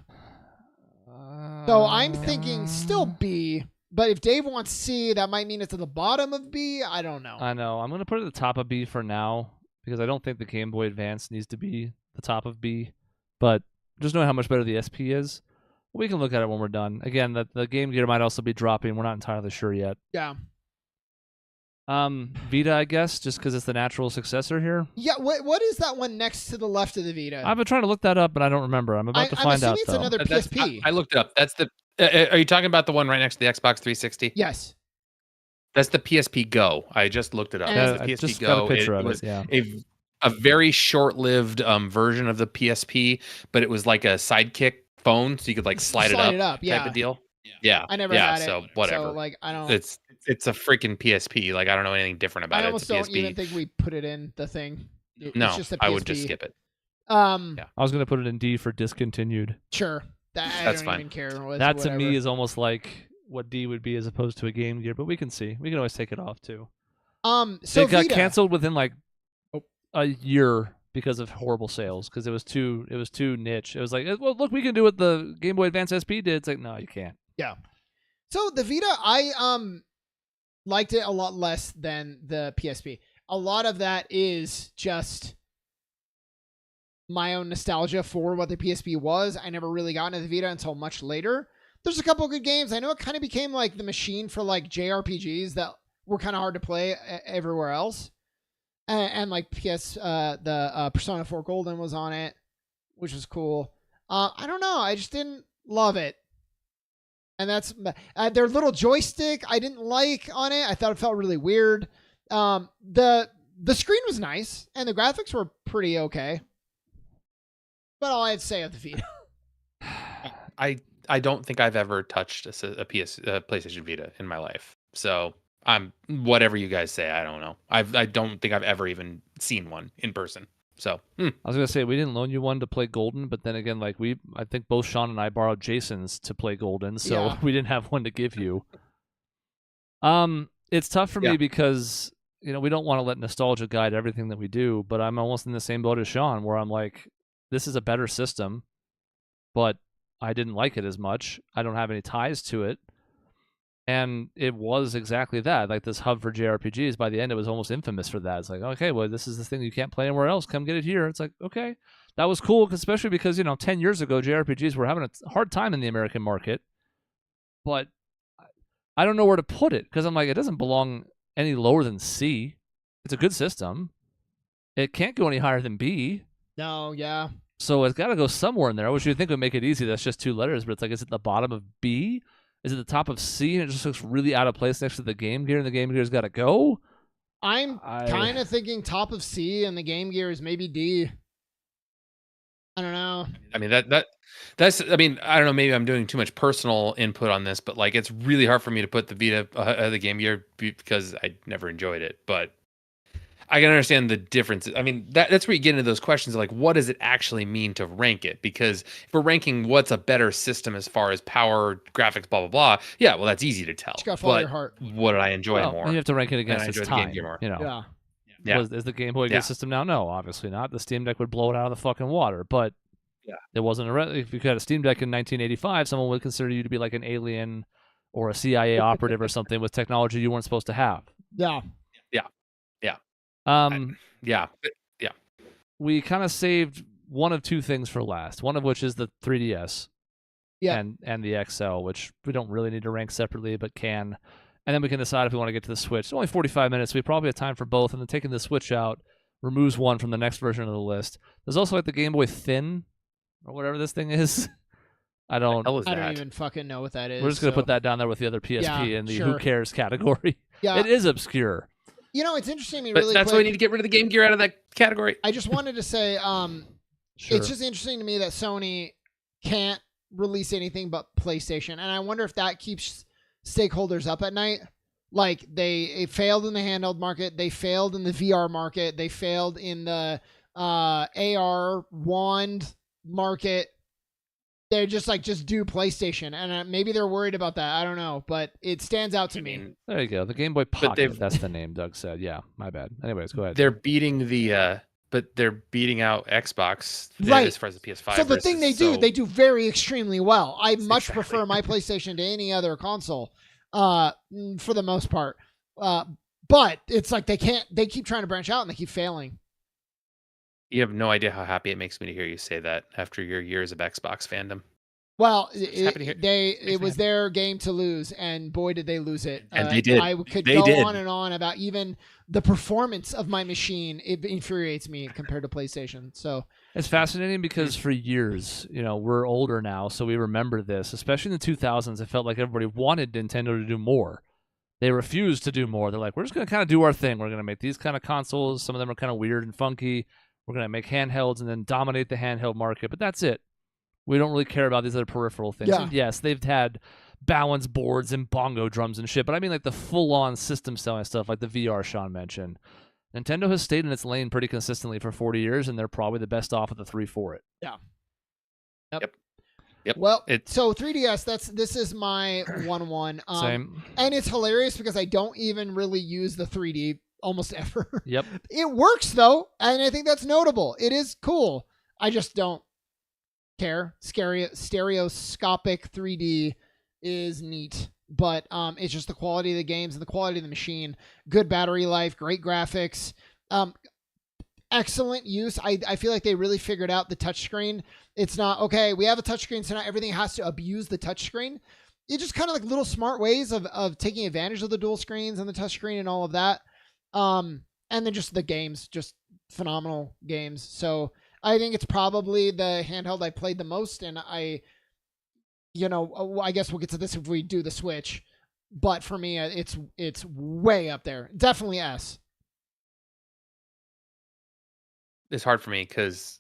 Speaker 2: So I'm thinking still B, but if Dave wants C, that might mean it's at the bottom of B. I don't know.
Speaker 1: I know. I'm going to put it at the top of B for now because I don't think the Game Boy Advance needs to be the top of B. But just knowing how much better the SP is, we can look at it when we're done. Again, the Game Gear might also be dropping. We're not entirely sure yet.
Speaker 2: Yeah.
Speaker 1: Vita, I guess, just because it's the natural successor here.
Speaker 2: Yeah, what is that one next to the left of the Vita?
Speaker 1: I've been trying to look that up, but I don't remember. I'm about to find out.
Speaker 2: I'm assuming it's another PSP.
Speaker 3: I looked it up. That's the. Are you talking about the one right next to the Xbox 360?
Speaker 2: Yes.
Speaker 3: That's the PSP Go. I just looked it up.
Speaker 2: Yeah,
Speaker 3: the
Speaker 1: I
Speaker 3: PSP
Speaker 1: just
Speaker 3: Go.
Speaker 1: got a picture of
Speaker 3: was
Speaker 1: it. Yeah.
Speaker 3: a very short-lived version of the PSP, but it was like a sidekick phone, so you could like slide it up
Speaker 2: yeah.
Speaker 3: type of deal. Yeah.
Speaker 2: I never had it.
Speaker 3: So whatever.
Speaker 2: So like I don't.
Speaker 3: It's a freaking PSP. Like I don't know anything different about it.
Speaker 2: I almost
Speaker 3: it's a
Speaker 2: don't
Speaker 3: PSP.
Speaker 2: even think we put it in the thing.
Speaker 3: No,
Speaker 2: it's just a PSP.
Speaker 3: I would just skip it.
Speaker 1: I was gonna put it in D for discontinued.
Speaker 2: Sure. I don't even care.
Speaker 1: That to me is almost like what D would be as opposed to a Game Gear, but we can see. We can always take it off too.
Speaker 2: So
Speaker 1: it got
Speaker 2: Vita.
Speaker 1: canceled within like a year because of horrible sales because it was too niche. It was like, well, look, we can do what the Game Boy Advance SP did. It's like, no, you can't.
Speaker 2: Yeah. So the Vita, I liked it a lot less than the PSP. A lot of that is just my own nostalgia for what the PSP was. I never really got into the Vita until much later. There's a couple of good games. I know it kind of became like the machine for like JRPGs that were kind of hard to play everywhere else. And like the Persona 4 Golden was on it, which was cool. I don't know. I just didn't love it. And that's their little joystick I didn't like on it. I thought it felt really weird. The screen was nice and the graphics were pretty okay. But all I had to say of the Vita.
Speaker 3: I don't think I've ever touched a PlayStation Vita in my life. So I'm whatever you guys say. I don't know. I don't think I've ever even seen one in person. So
Speaker 1: I was gonna say we didn't loan you one to play Golden, but then again, like I think both Sean and I borrowed Jason's to play Golden, so we didn't have one to give you. It's tough for me because we don't want to let nostalgia guide everything that we do, but I'm almost in the same boat as Sean, where I'm like, this is a better system, but I didn't like it as much. I don't have any ties to it. And it was exactly that, like this hub for JRPGs. By the end, it was almost infamous for that. It's like, okay, well, this is the thing you can't play anywhere else. Come get it here. It's like, okay, that was cool, especially because 10 years ago, JRPGs were having a hard time in the American market. But I don't know where to put it because I'm like, it doesn't belong any lower than C. It's a good system. It can't go any higher than B.
Speaker 2: No, yeah.
Speaker 1: So it's got to go somewhere in there, which you'd think would make it easy. That's just two letters, but it's like, is it the bottom of B? Is it the top of C and it just looks really out of place next to the Game Gear and the Game Gear's got to go?
Speaker 2: I'm kind of thinking top of C and the Game Gear is maybe D. I don't know.
Speaker 3: I mean, that's, I mean, I don't know, maybe I'm doing too much personal input on this, but like, it's really hard for me to put the Vita, the Game Gear because I never enjoyed it, but I can understand the difference. I mean, that's where you get into those questions of like, what does it actually mean to rank it? Because if we're ranking what's a better system as far as power, graphics, blah, blah, blah, yeah, well, that's easy to tell.
Speaker 2: You gotta follow your heart.
Speaker 3: What did I enjoy more?
Speaker 1: You have to rank it against its time.
Speaker 3: Yeah.
Speaker 1: Is the Game Boy a good system now? No, obviously not. The Steam Deck would blow it out of the fucking water, but it wasn't if you had a Steam Deck in 1985, someone would consider you to be like an alien or a CIA operative or something with technology you weren't supposed to have.
Speaker 2: Yeah.
Speaker 1: We kind of saved one of two things for last. One of which is the 3DS, and the XL, which we don't really need to rank separately, but can. And then we can decide if we want to get to the Switch. It's only 45 minutes. So we probably have time for both. And then taking the Switch out removes one from the next version of the list. There's also like the Game Boy Thin, or whatever this thing is. I don't
Speaker 2: even fucking know what that is.
Speaker 1: We're just gonna put that down there with the other PSP in the who cares category.
Speaker 2: Yeah.
Speaker 1: It is obscure.
Speaker 2: You know, it's interesting to me
Speaker 3: But
Speaker 2: really
Speaker 3: that's
Speaker 2: quick.
Speaker 3: why we need to get rid of the Game Gear out of that category.
Speaker 2: I just wanted to say,
Speaker 1: Sure.
Speaker 2: it's just interesting to me that Sony can't release anything but PlayStation, and I wonder if that keeps stakeholders up at night. Like it failed in the handheld market, they failed in the VR market, they failed in the AR wand market. They're just do PlayStation, and maybe they're worried about that. I don't know, but it stands out to me.
Speaker 1: There you go. The Game Boy Pocket. That's the name Doug said. Yeah, my bad. Anyways, go ahead.
Speaker 3: They're beating but they're beating out Xbox
Speaker 2: Right.
Speaker 3: as far as the PS5.
Speaker 2: So the thing they do very extremely well. I much prefer my PlayStation to any other console, for the most part. But it's like they keep trying to branch out and they keep failing.
Speaker 3: You have no idea how happy it makes me to hear you say that after your years of Xbox fandom.
Speaker 2: Well,
Speaker 3: happy to
Speaker 2: it was their game to lose, and boy, did they lose it.
Speaker 3: And they did.
Speaker 2: I could go on and on about even the performance of my machine. It infuriates me compared to PlayStation. So
Speaker 1: it's fascinating because for years, we're older now, so we remember this. Especially in the 2000s, it felt like everybody wanted Nintendo to do more. They refused to do more. They're like, we're just going to kind of do our thing. We're going to make these kind of consoles. Some of them are kind of weird and funky. We're going to make handhelds and then dominate the handheld market, but that's it. We don't really care about these other peripheral things.
Speaker 2: Yeah.
Speaker 1: And yes, they've had balance boards and bongo drums and shit, but I mean like the full-on system selling stuff like the VR Sean mentioned. Nintendo has stayed in its lane pretty consistently for 40 years, and they're probably the best off of the 3 for it.
Speaker 2: Yeah.
Speaker 3: Yep.
Speaker 2: Well, so 3DS, this is my 1-1.
Speaker 1: Same.
Speaker 2: And it's hilarious because I don't even really use the 3D almost ever.
Speaker 1: Yep.
Speaker 2: It works though, and I think that's notable. It is cool. I just don't care. Stereoscopic 3D is neat, but it's just the quality of the games and the quality of the machine. Good battery life, great graphics, excellent use. I feel like they really figured out the touchscreen. It's not, okay, we have a touchscreen, so now everything has to abuse the touchscreen. It's just kind of like little smart ways of taking advantage of the dual screens and the touchscreen and all of that. And then just the games, just phenomenal games. So I think it's probably the handheld I played the most, and I guess we'll get to this if we do the Switch. But for me, it's way up there. Definitely S.
Speaker 3: It's hard for me because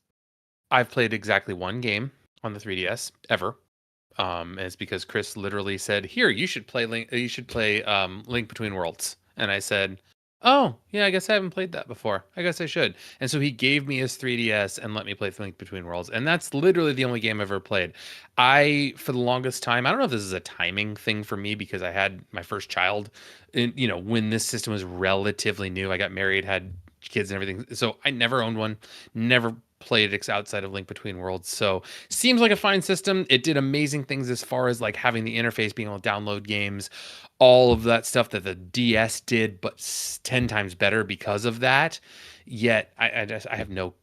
Speaker 3: I've played exactly one game on the 3DS ever. And it's because Chris literally said, "Here, you should play Link Between Worlds," and I said, "Oh, yeah, I guess I haven't played that before. I guess I should." And so he gave me his 3DS and let me play Link Between Worlds. And that's literally the only game I've ever played. For the longest time, I don't know if this is a timing thing for me because I had my first child, when this system was relatively new. I got married, had kids and everything. So I never owned one, never played it outside of Link Between Worlds. So seems like a fine system. It did amazing things as far as like having the interface, being able to download games, all of that stuff that the DS did, but 10 times better because of that. Yet I have no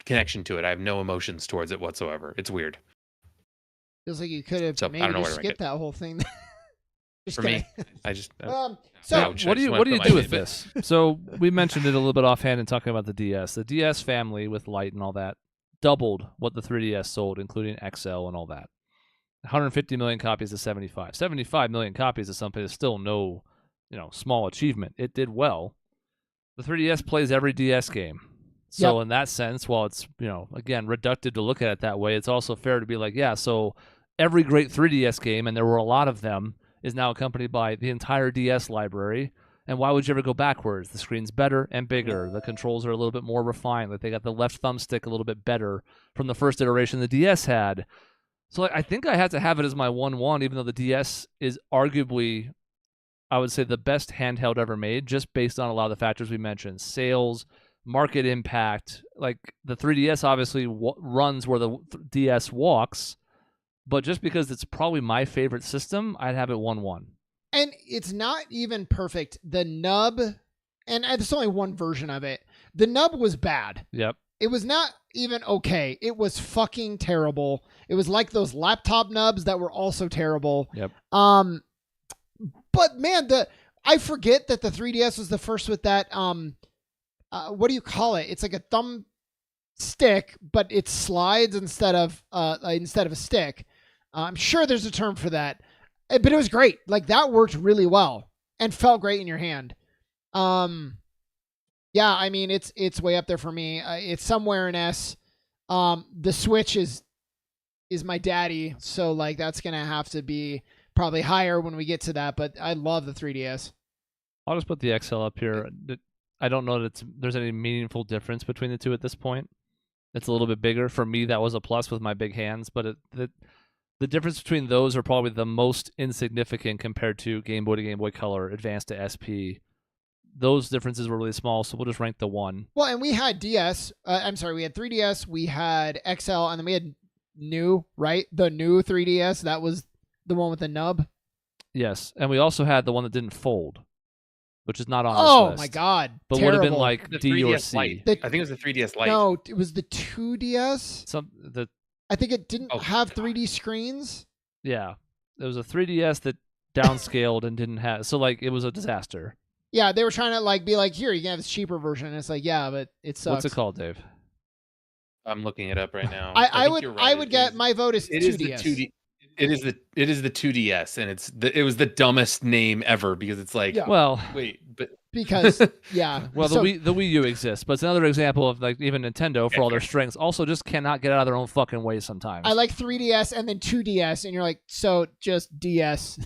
Speaker 3: connection to it. I have no emotions towards it whatsoever. It's weird.
Speaker 2: Feels like you could have maybe just skipped that whole thing.
Speaker 3: For me, I just
Speaker 2: so
Speaker 1: what do you do with this? So we mentioned it a little bit offhand in talking about the DS. The DS family with Lite and all that doubled what the 3DS sold, including XL and all that. 150 million copies to 75. 75 million copies of something is still no, small achievement. It did well. The 3DS plays every DS game. So in that sense, while it's, again, reductive to look at it that way, it's also fair to be like, yeah, so every great 3DS game, and there were a lot of them, is now accompanied by the entire DS library. And why would you ever go backwards? The screen's better and bigger. The controls are a little bit more refined. Like they got the left thumbstick a little bit better from the first iteration the DS had. So I think I had to have it as my 1-1, even though the DS is arguably, I would say, the best handheld ever made, just based on a lot of the factors we mentioned. Sales, market impact. Like the 3DS obviously runs where the DS walks, but just because it's probably my favorite system, I'd have it 1-1.
Speaker 2: And it's not even perfect. The nub, and there's only one version of it. The nub was bad.
Speaker 1: Yep.
Speaker 2: It was not even okay. It was fucking terrible. It was like those laptop nubs that were also terrible.
Speaker 1: Yep.
Speaker 2: But man, I forget that the 3DS was the first with that. What do you call it? It's like a thumb stick, but it slides instead of a stick. I'm sure there's a term for that, but it was great. Like that worked really well and felt great in your hand. Yeah, I mean it's way up there for me. It's somewhere in S. The Switch is my daddy, so like that's gonna have to be probably higher when we get to that. But I love the 3DS.
Speaker 1: I'll just put the XL up here. I don't know that there's any meaningful difference between the two at this point. It's a little bit bigger. For me, that was a plus with my big hands, but the difference between those are probably the most insignificant compared to Game Boy to Game Boy Color, Advance to SP. Those differences were really small, so we'll just rank the one.
Speaker 2: Well, and we had DS. I'm sorry, we had 3DS, we had XL, and then we had new, right? The new 3DS. That was the one with the nub.
Speaker 1: Yes, and we also had the one that didn't fold, which is not on this list.
Speaker 2: Oh my god!
Speaker 1: But
Speaker 2: terrible.
Speaker 1: would have been like
Speaker 3: The
Speaker 1: D or
Speaker 3: 3DS
Speaker 1: C.
Speaker 3: Lite. I think it was the 3DS Lite.
Speaker 2: No, it was the 2DS. I think it didn't have 3D screens.
Speaker 1: Yeah, it was a 3DS that downscaled and didn't have. So like it was a disaster.
Speaker 2: Yeah, they were trying to like be like, here, you can have this cheaper version. And it's like, yeah, but it sucks.
Speaker 1: What's it called, Dave?
Speaker 3: I'm looking it up right now.
Speaker 2: I would get my vote is 2DS.
Speaker 3: It is the 2D. It is the 2DS, and it was the dumbest name ever because it's like,
Speaker 1: well,
Speaker 3: wait, but
Speaker 2: because yeah,
Speaker 1: well, the Wii U exists, but it's another example of like even Nintendo, for all their strengths, also just cannot get out of their own fucking way sometimes.
Speaker 2: I like 3DS and then 2DS, and you're like, so just DS,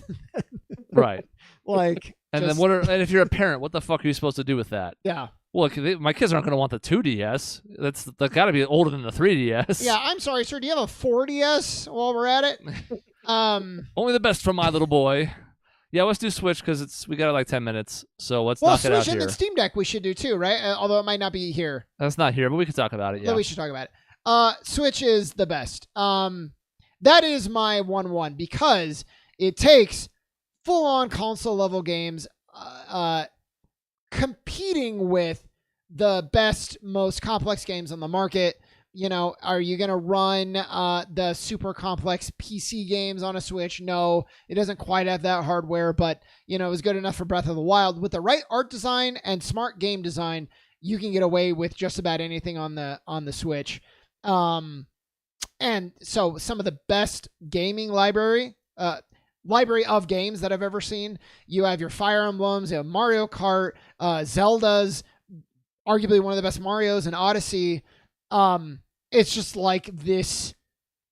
Speaker 1: right?
Speaker 2: Like,
Speaker 1: and then and if you're a parent, what the fuck are you supposed to do with that?
Speaker 2: Yeah.
Speaker 1: Well, my kids aren't going to want the 2DS. That's got to be older than the 3DS.
Speaker 2: Yeah, I'm sorry, sir. Do you have a 4DS while we're at it?
Speaker 1: Only the best for my little boy. Yeah, let's do Switch because we got like 10 minutes. So let's knock it out
Speaker 2: Switch
Speaker 1: here.
Speaker 2: and then Steam Deck we should do too, right? Although it might not be here.
Speaker 1: That's not here, but we can talk about it. Yeah,
Speaker 2: we should talk about it. Switch is the best. That is my 1-1 because it takes full-on console level games, competing with the best, most complex games on the market. You know, are you going to run the super complex PC games on a Switch? No, it doesn't quite have that hardware, but, you know, it was good enough for Breath of the Wild. With the right art design and smart game design, you can get away with just about anything on the Switch. And so some of the best gaming library of games that I've ever seen. You have your Fire Emblems, you have Mario Kart, Zelda's, arguably one of the best Marios, and Odyssey. It's just like this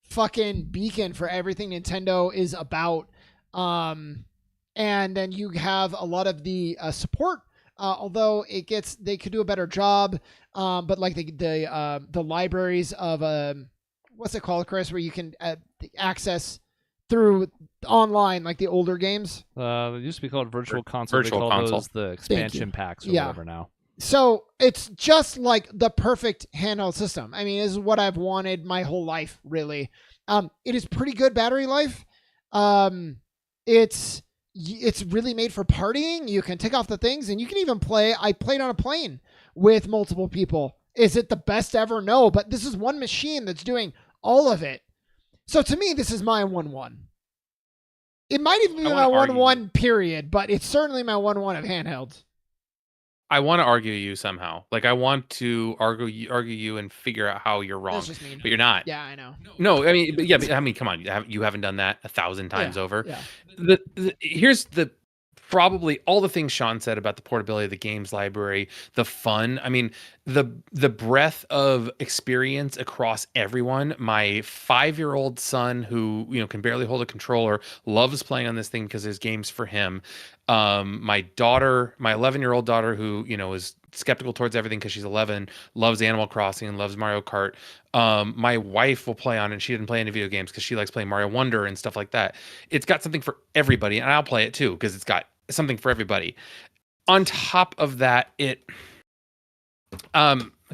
Speaker 2: fucking beacon for everything Nintendo is about. And then you have a lot of the support, although they could do a better job. But like the libraries of what's it called, Chris, where you can access through online, like the older games.
Speaker 1: It used to be called Virtual Console.
Speaker 3: Virtual
Speaker 1: they call
Speaker 3: Console.
Speaker 1: those the expansion packs or whatever now.
Speaker 2: So it's just like the perfect handheld system. I mean, this is what I've wanted my whole life, really. It is pretty good battery life. It's really made for partying. You can take off the things and you can even play. I played on a plane with multiple people. Is it the best ever? No, but this is one machine that's doing all of it. So to me, this is my 1-1. It might even be my 1-1 period, but it's certainly my 1-1 of handhelds.
Speaker 3: I want to argue you somehow. Like I want to argue you and figure out how you're wrong,
Speaker 2: That's just mean.
Speaker 3: but you're not.
Speaker 2: Yeah, I know.
Speaker 3: No, I mean, come on. You haven't done that 1,000 times over.
Speaker 2: Yeah.
Speaker 3: Here's the probably all the things Sean said about the portability of the games library, the fun. I mean, the breadth of experience across everyone. My 5-year-old son, who can barely hold a controller, loves playing on this thing because there's games for him. My daughter, my 11-year-old daughter, who is skeptical towards everything because she's 11, loves Animal Crossing and loves Mario Kart. My wife will play on it. And she didn't play any video games because she likes playing Mario Wonder and stuff like that. It's got something for everybody, and I'll play it too because it's got something for everybody. On top of that,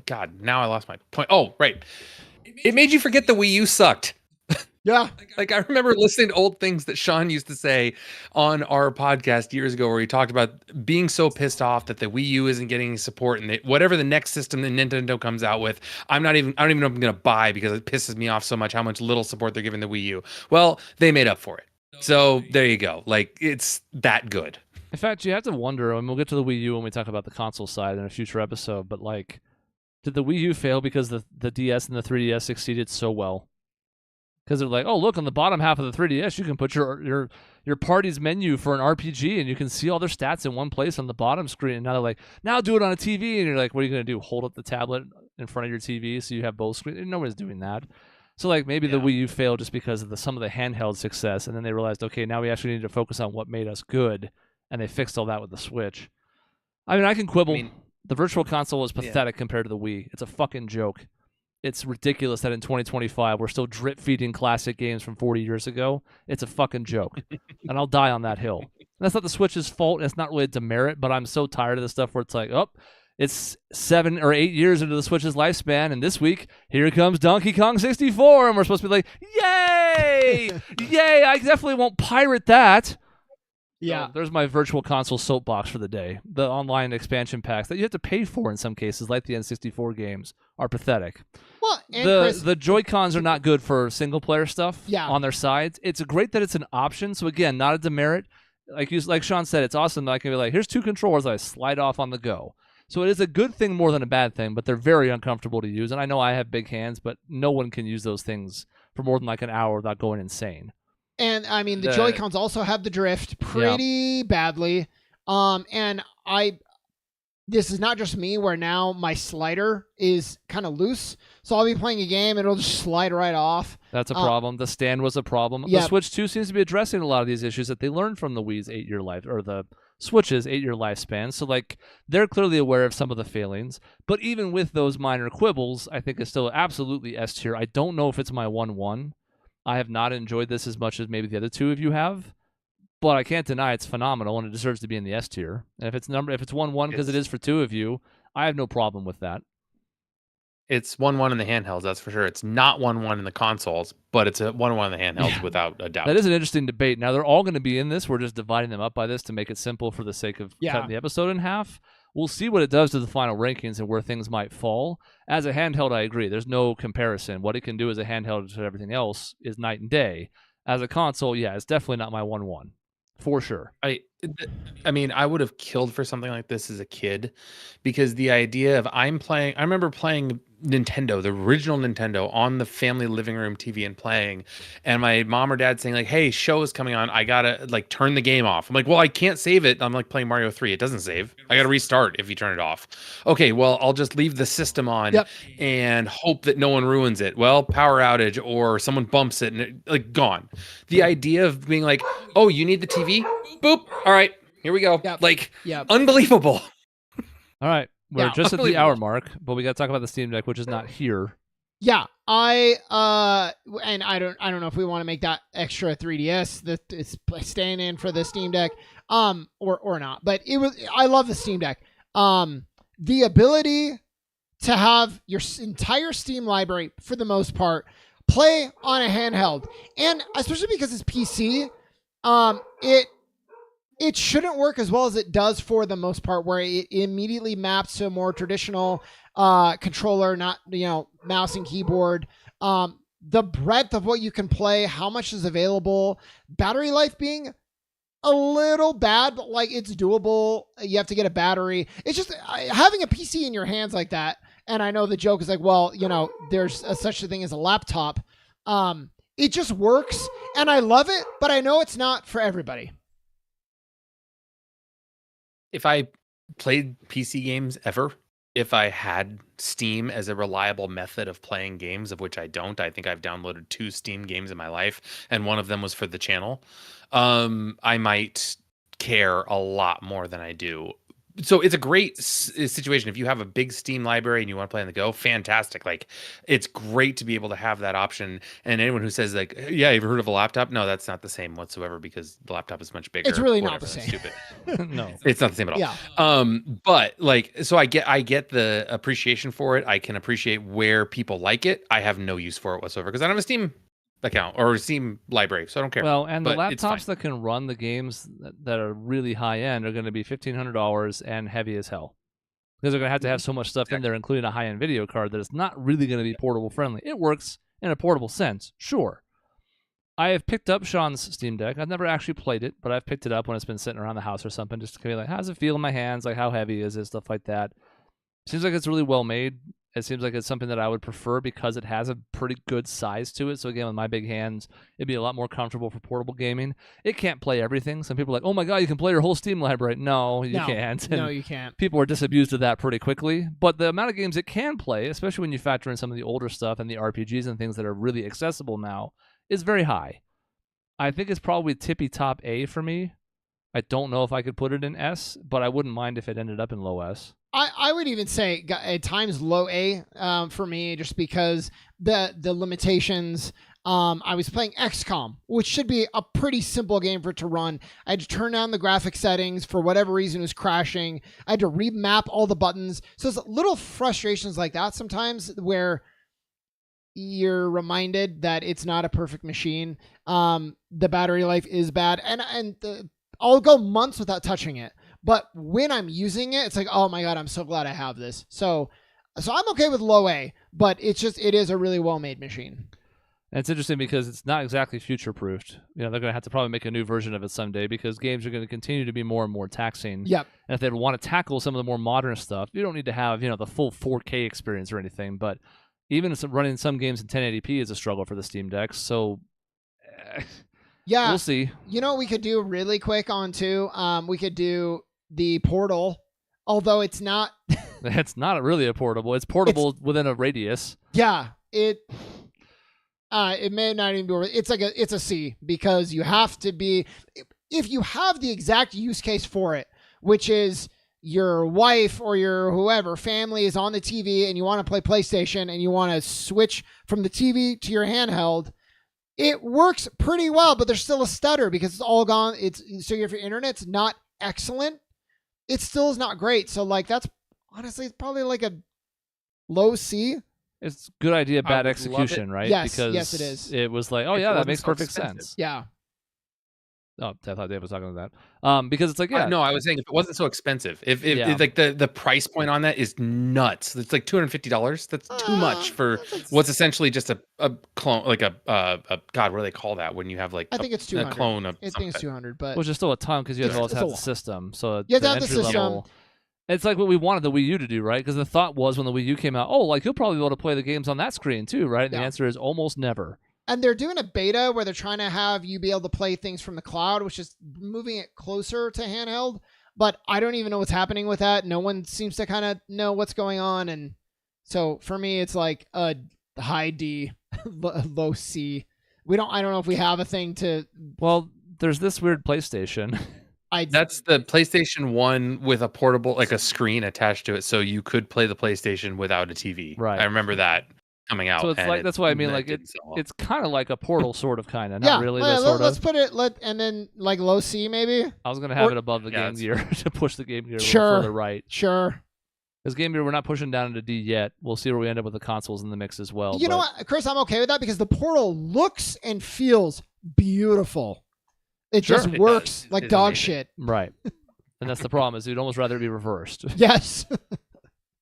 Speaker 3: God, now I lost my point. Oh, right. It made you forget the Wii U sucked.
Speaker 2: Yeah.
Speaker 3: Like I remember listening to old things that Sean used to say on our podcast years ago where he talked about being so pissed off that the Wii U isn't getting any support and whatever the next system that Nintendo comes out with, I don't even know if I'm going to buy because it pisses me off so much how much little support they're giving the Wii U. Well, they made up for it. So there you go. Like it's that good.
Speaker 1: In fact, you have to wonder, and we'll get to the Wii U when we talk about the console side in a future episode, but like, did the Wii U fail because the DS and the 3DS succeeded so well? because they're like, oh, look, on the bottom half of the 3DS, you can put your party's menu for an RPG, and you can see all their stats in one place on the bottom screen. And now they're like, now do it on a TV, and you're like, what are you gonna do? Hold up the tablet in front of your TV so you have both screens? Nobody's doing that. So like maybe the Wii U failed just because of some of the handheld success, and then they realized, okay, now we actually need to focus on what made us good, and they fixed all that with the Switch. I mean, I can quibble. The Virtual Console is pathetic compared to the Wii. It's a fucking joke. It's ridiculous that in 2025 we're still drip feeding classic games from 40 years ago. It's a fucking joke, and I'll die on that hill. And that's not the Switch's fault, and it's not really a demerit, but I'm so tired of the stuff where it's like, oh, it's 7 or 8 years into the Switch's lifespan, and this week, here comes Donkey Kong 64, and we're supposed to be like, yay! Yay! I definitely won't pirate that.
Speaker 2: Yeah.
Speaker 1: So there's my Virtual Console soapbox for the day. The online expansion packs that you have to pay for in some cases, like the N64 games, are pathetic.
Speaker 2: Well, and
Speaker 1: the Joy-Cons are not good for single-player stuff on their sides. It's great that it's an option, so again, not a demerit. Like Sean said, it's awesome that I can be like, here's 2 controllers that I slide off on the go. So it is a good thing more than a bad thing, but they're very uncomfortable to use. And I know I have big hands, but no one can use those things for more than like an hour without going insane.
Speaker 2: And I mean, the Joy-Cons also have the drift pretty badly. And this is not just me where now my slider is kind of loose. So I'll be playing a game and it'll just slide right off.
Speaker 1: That's a problem. The stand was a problem.
Speaker 2: Yeah.
Speaker 1: The Switch 2 seems to be addressing a lot of these issues that they learned from the Wii's 8-year life, or the Switch's 8-year lifespan. So like they're clearly aware of some of the failings. But even with those minor quibbles, I think it's still absolutely S tier. I don't know if it's my 1-1. I have not enjoyed this as much as maybe the other two of you have, but I can't deny it's phenomenal and it deserves to be in the S tier. And if it's 1-1 because it is for 2 of you, I have no problem with that.
Speaker 3: It's 1-1 in the handhelds, that's for sure. It's not 1-1 in the consoles, but it's a 1-1 in the handhelds without a doubt.
Speaker 1: That is an interesting debate. Now they're all going to be in this. We're just dividing them up by this to make it simple for the sake of cutting the episode in half. We'll see what it does to the final rankings and where things might fall. As a handheld, I agree. There's no comparison. What it can do as a handheld to everything else is night and day. As a console, it's definitely not my 1-1. For sure.
Speaker 3: I mean, I would have killed for something like this as a kid, because the idea of I remember playing Nintendo, the original Nintendo, on the family living room TV and playing, and my mom or dad saying like, hey, show is coming on, I gotta like turn the game off. I'm like, well, I can't save it. I'm like playing Mario 3. It doesn't save. I gotta restart if you turn it off. Okay, well, I'll just leave the system on and hope that no one ruins it. Well, power outage or someone bumps it and it, like, gone. The idea of being like, oh, you need the TV? Boop. All right, here we go. Unbelievable.
Speaker 1: All right. We're just at the hour mark, but we got to talk about the Steam Deck, which is not here.
Speaker 2: Yeah, and I don't know if we want to make that extra 3DS that is staying in for the Steam Deck, or not. But I love the Steam Deck. The ability to have your entire Steam library, for the most part, play on a handheld, and especially because it's PC, it shouldn't work as well as it does for the most part, where it immediately maps to a more traditional controller, not mouse and keyboard. The breadth of what you can play, how much is available, battery life being a little bad, but like it's doable. You have to get a battery. It's just having a PC in your hands like that. And I know the joke is like, well, there's such a thing as a laptop. It just works, and I love it, but I know it's not for everybody.
Speaker 3: If I played PC games ever, if I had Steam as a reliable method of playing games, of which I don't, I think I've downloaded 2 Steam games in my life, and one of them was for the channel, I might care a lot more than I do. So it's a great situation. If you have a big Steam library and you want to play on the go, fantastic. Like, it's great to be able to have that option. And anyone who says like, yeah, you've heard of a laptop? No, that's not the same whatsoever, because the laptop is much bigger.
Speaker 2: It's really not the same.
Speaker 3: Stupid.
Speaker 1: No,
Speaker 3: it's not the same at all.
Speaker 2: Yeah.
Speaker 3: But like, so I get the appreciation for it. I can appreciate where people like it. I have no use for it whatsoever, because I don't have a Steam account or Steam library, so I don't care.
Speaker 1: Well, and the laptops that can run the games that are really high end are going to be $1,500 and heavy as hell, because they're going to have so much stuff in there, including a high end video card, that it's not really going to be portable friendly. It works in a portable sense, sure. I have picked up Sean's Steam Deck. I've never actually played it, but I've picked it up when it's been sitting around the house or something, just to be like, how does it feel in my hands? Like, how heavy is it? Stuff like that. Seems like it's really well made. It seems like it's something that I would prefer because it has a pretty good size to it. So again, with my big hands, it'd be a lot more comfortable for portable gaming. It can't play everything. Some people are like, oh my God, you can play your whole Steam library. No, you can't.
Speaker 2: No, you can't.
Speaker 1: People are disabused of that pretty quickly. But the amount of games it can play, especially when you factor in some of the older stuff and the RPGs and things that are really accessible now, is very high. I think it's probably tippy top A for me. I don't know if I could put it in S, but I wouldn't mind if it ended up in low S.
Speaker 2: I would even say at times low A for me, just because the limitations. I was playing XCOM, which should be a pretty simple game for it to run. I had to turn down the graphic settings for whatever reason it was crashing. I had to remap all the buttons. So it's little frustrations like that sometimes where you're reminded that it's not a perfect machine. The battery life is bad, and I'll go months without touching it. But when I'm using it, it's like, oh my God, I'm so glad I have this. So I'm okay with low A, but it is a really well-made machine.
Speaker 1: And it's interesting because it's not exactly future-proofed. They're going to have to probably make a new version of it someday because games are going to continue to be more and more taxing.
Speaker 2: Yep.
Speaker 1: And if they want to tackle some of the more modern stuff, you don't need to have, the full 4K experience or anything. But even running some games in 1080p is a struggle for the Steam Deck. So
Speaker 2: yeah,
Speaker 1: we'll see.
Speaker 2: You know what we could do really quick on too? We could do the Portal, although it's not.
Speaker 1: It's not really a portable. It's portable within a radius.
Speaker 2: Yeah, it may not even be. It's a C because you have to be. If you have the exact use case for it, which is your wife or your whoever family is on the TV and you want to play PlayStation and you want to switch from the TV to your handheld. It works pretty well, but there's still a stutter because it's all gone. So if your internet's not excellent, it still is not great. So that's honestly, it's probably like a low C.
Speaker 1: It's good idea, bad execution, right?
Speaker 2: Yes,
Speaker 1: because
Speaker 2: yes, it is.
Speaker 1: It was like, oh yeah, that makes perfect sense.
Speaker 2: Yeah.
Speaker 1: Oh, I thought Dave was talking about that. Because it's like, yeah.
Speaker 3: No, I was saying if it wasn't so expensive, if like the price point on that is nuts. It's like $250. That's too much for what's essentially just a clone, like a God, what do they call that when you have like
Speaker 2: I think it's 200.
Speaker 3: a clone of
Speaker 2: I think it's 200, but
Speaker 1: which is still a ton because you have to have the system. So
Speaker 2: you have to have the system.
Speaker 1: Level, it's like what we wanted the Wii U to do, right? Because the thought was when the Wii U came out, you'll probably be able to play the games on that screen too, right? And the answer is almost never.
Speaker 2: And they're doing a beta where they're trying to have you be able to play things from the cloud, which is moving it closer to handheld. But I don't even know what's happening with that. No one seems to kind of know what's going on. And so for me, it's like a high D, low C. I don't know if we have a thing to.
Speaker 1: Well, there's this weird PlayStation.
Speaker 3: That's the PlayStation 1 with a portable, like a screen attached to it. So you could play the PlayStation without a TV.
Speaker 1: Right.
Speaker 3: I remember that coming out.
Speaker 1: So it's like, that's why I mean, like it's kind of like a Portal sort of not really.
Speaker 2: Let's put it and then like low C maybe.
Speaker 1: I was gonna have it above the Game Gear to push the Game Gear a little further right.
Speaker 2: Sure.
Speaker 1: Because Game Gear we're not pushing down into D yet. We'll see where we end up with the consoles in the mix as well.
Speaker 2: You know what, Chris? I'm okay with that because the Portal looks and feels beautiful. It just works like dog amazing. Shit.
Speaker 1: Right. And that's the problem is you'd almost rather it be reversed.
Speaker 2: Yes.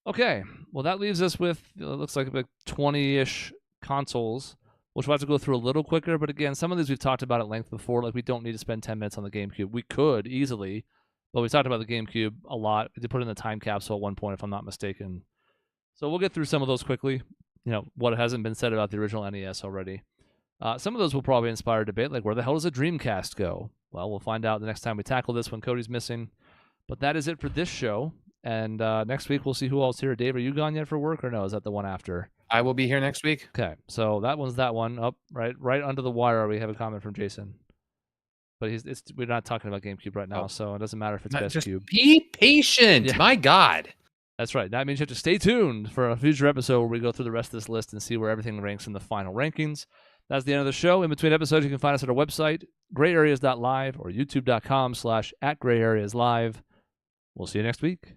Speaker 1: Okay, well, that leaves us with, it looks like about 20-ish consoles, which we'll have to go through a little quicker. But again, some of these we've talked about at length before. Like, we don't need to spend 10 minutes on the GameCube. We could easily, but we talked about the GameCube a lot. We did put it in the time capsule at one point, if I'm not mistaken. So we'll get through some of those quickly. What hasn't been said about the original NES already. Some of those will probably inspire debate, like where the hell does a Dreamcast go? Well, we'll find out the next time we tackle this when Cody's missing. But that is it for this show. And next week, we'll see who else here. Dave, are you gone yet for work or no? Is that the one after?
Speaker 3: I will be here next week.
Speaker 1: Okay, so that one's that one. Up right under the wire, we have a comment from Jason. But we're not talking about GameCube right now, so it doesn't matter if it's Best
Speaker 3: just
Speaker 1: Cube.
Speaker 3: Be patient. Yeah. My God.
Speaker 1: That's right. That means you have to stay tuned for a future episode where we go through the rest of this list and see where everything ranks in the final rankings. That's the end of the show. In between episodes, you can find us at our website, grayareas.live or youtube.com/@grayareaslive. We'll see you next week.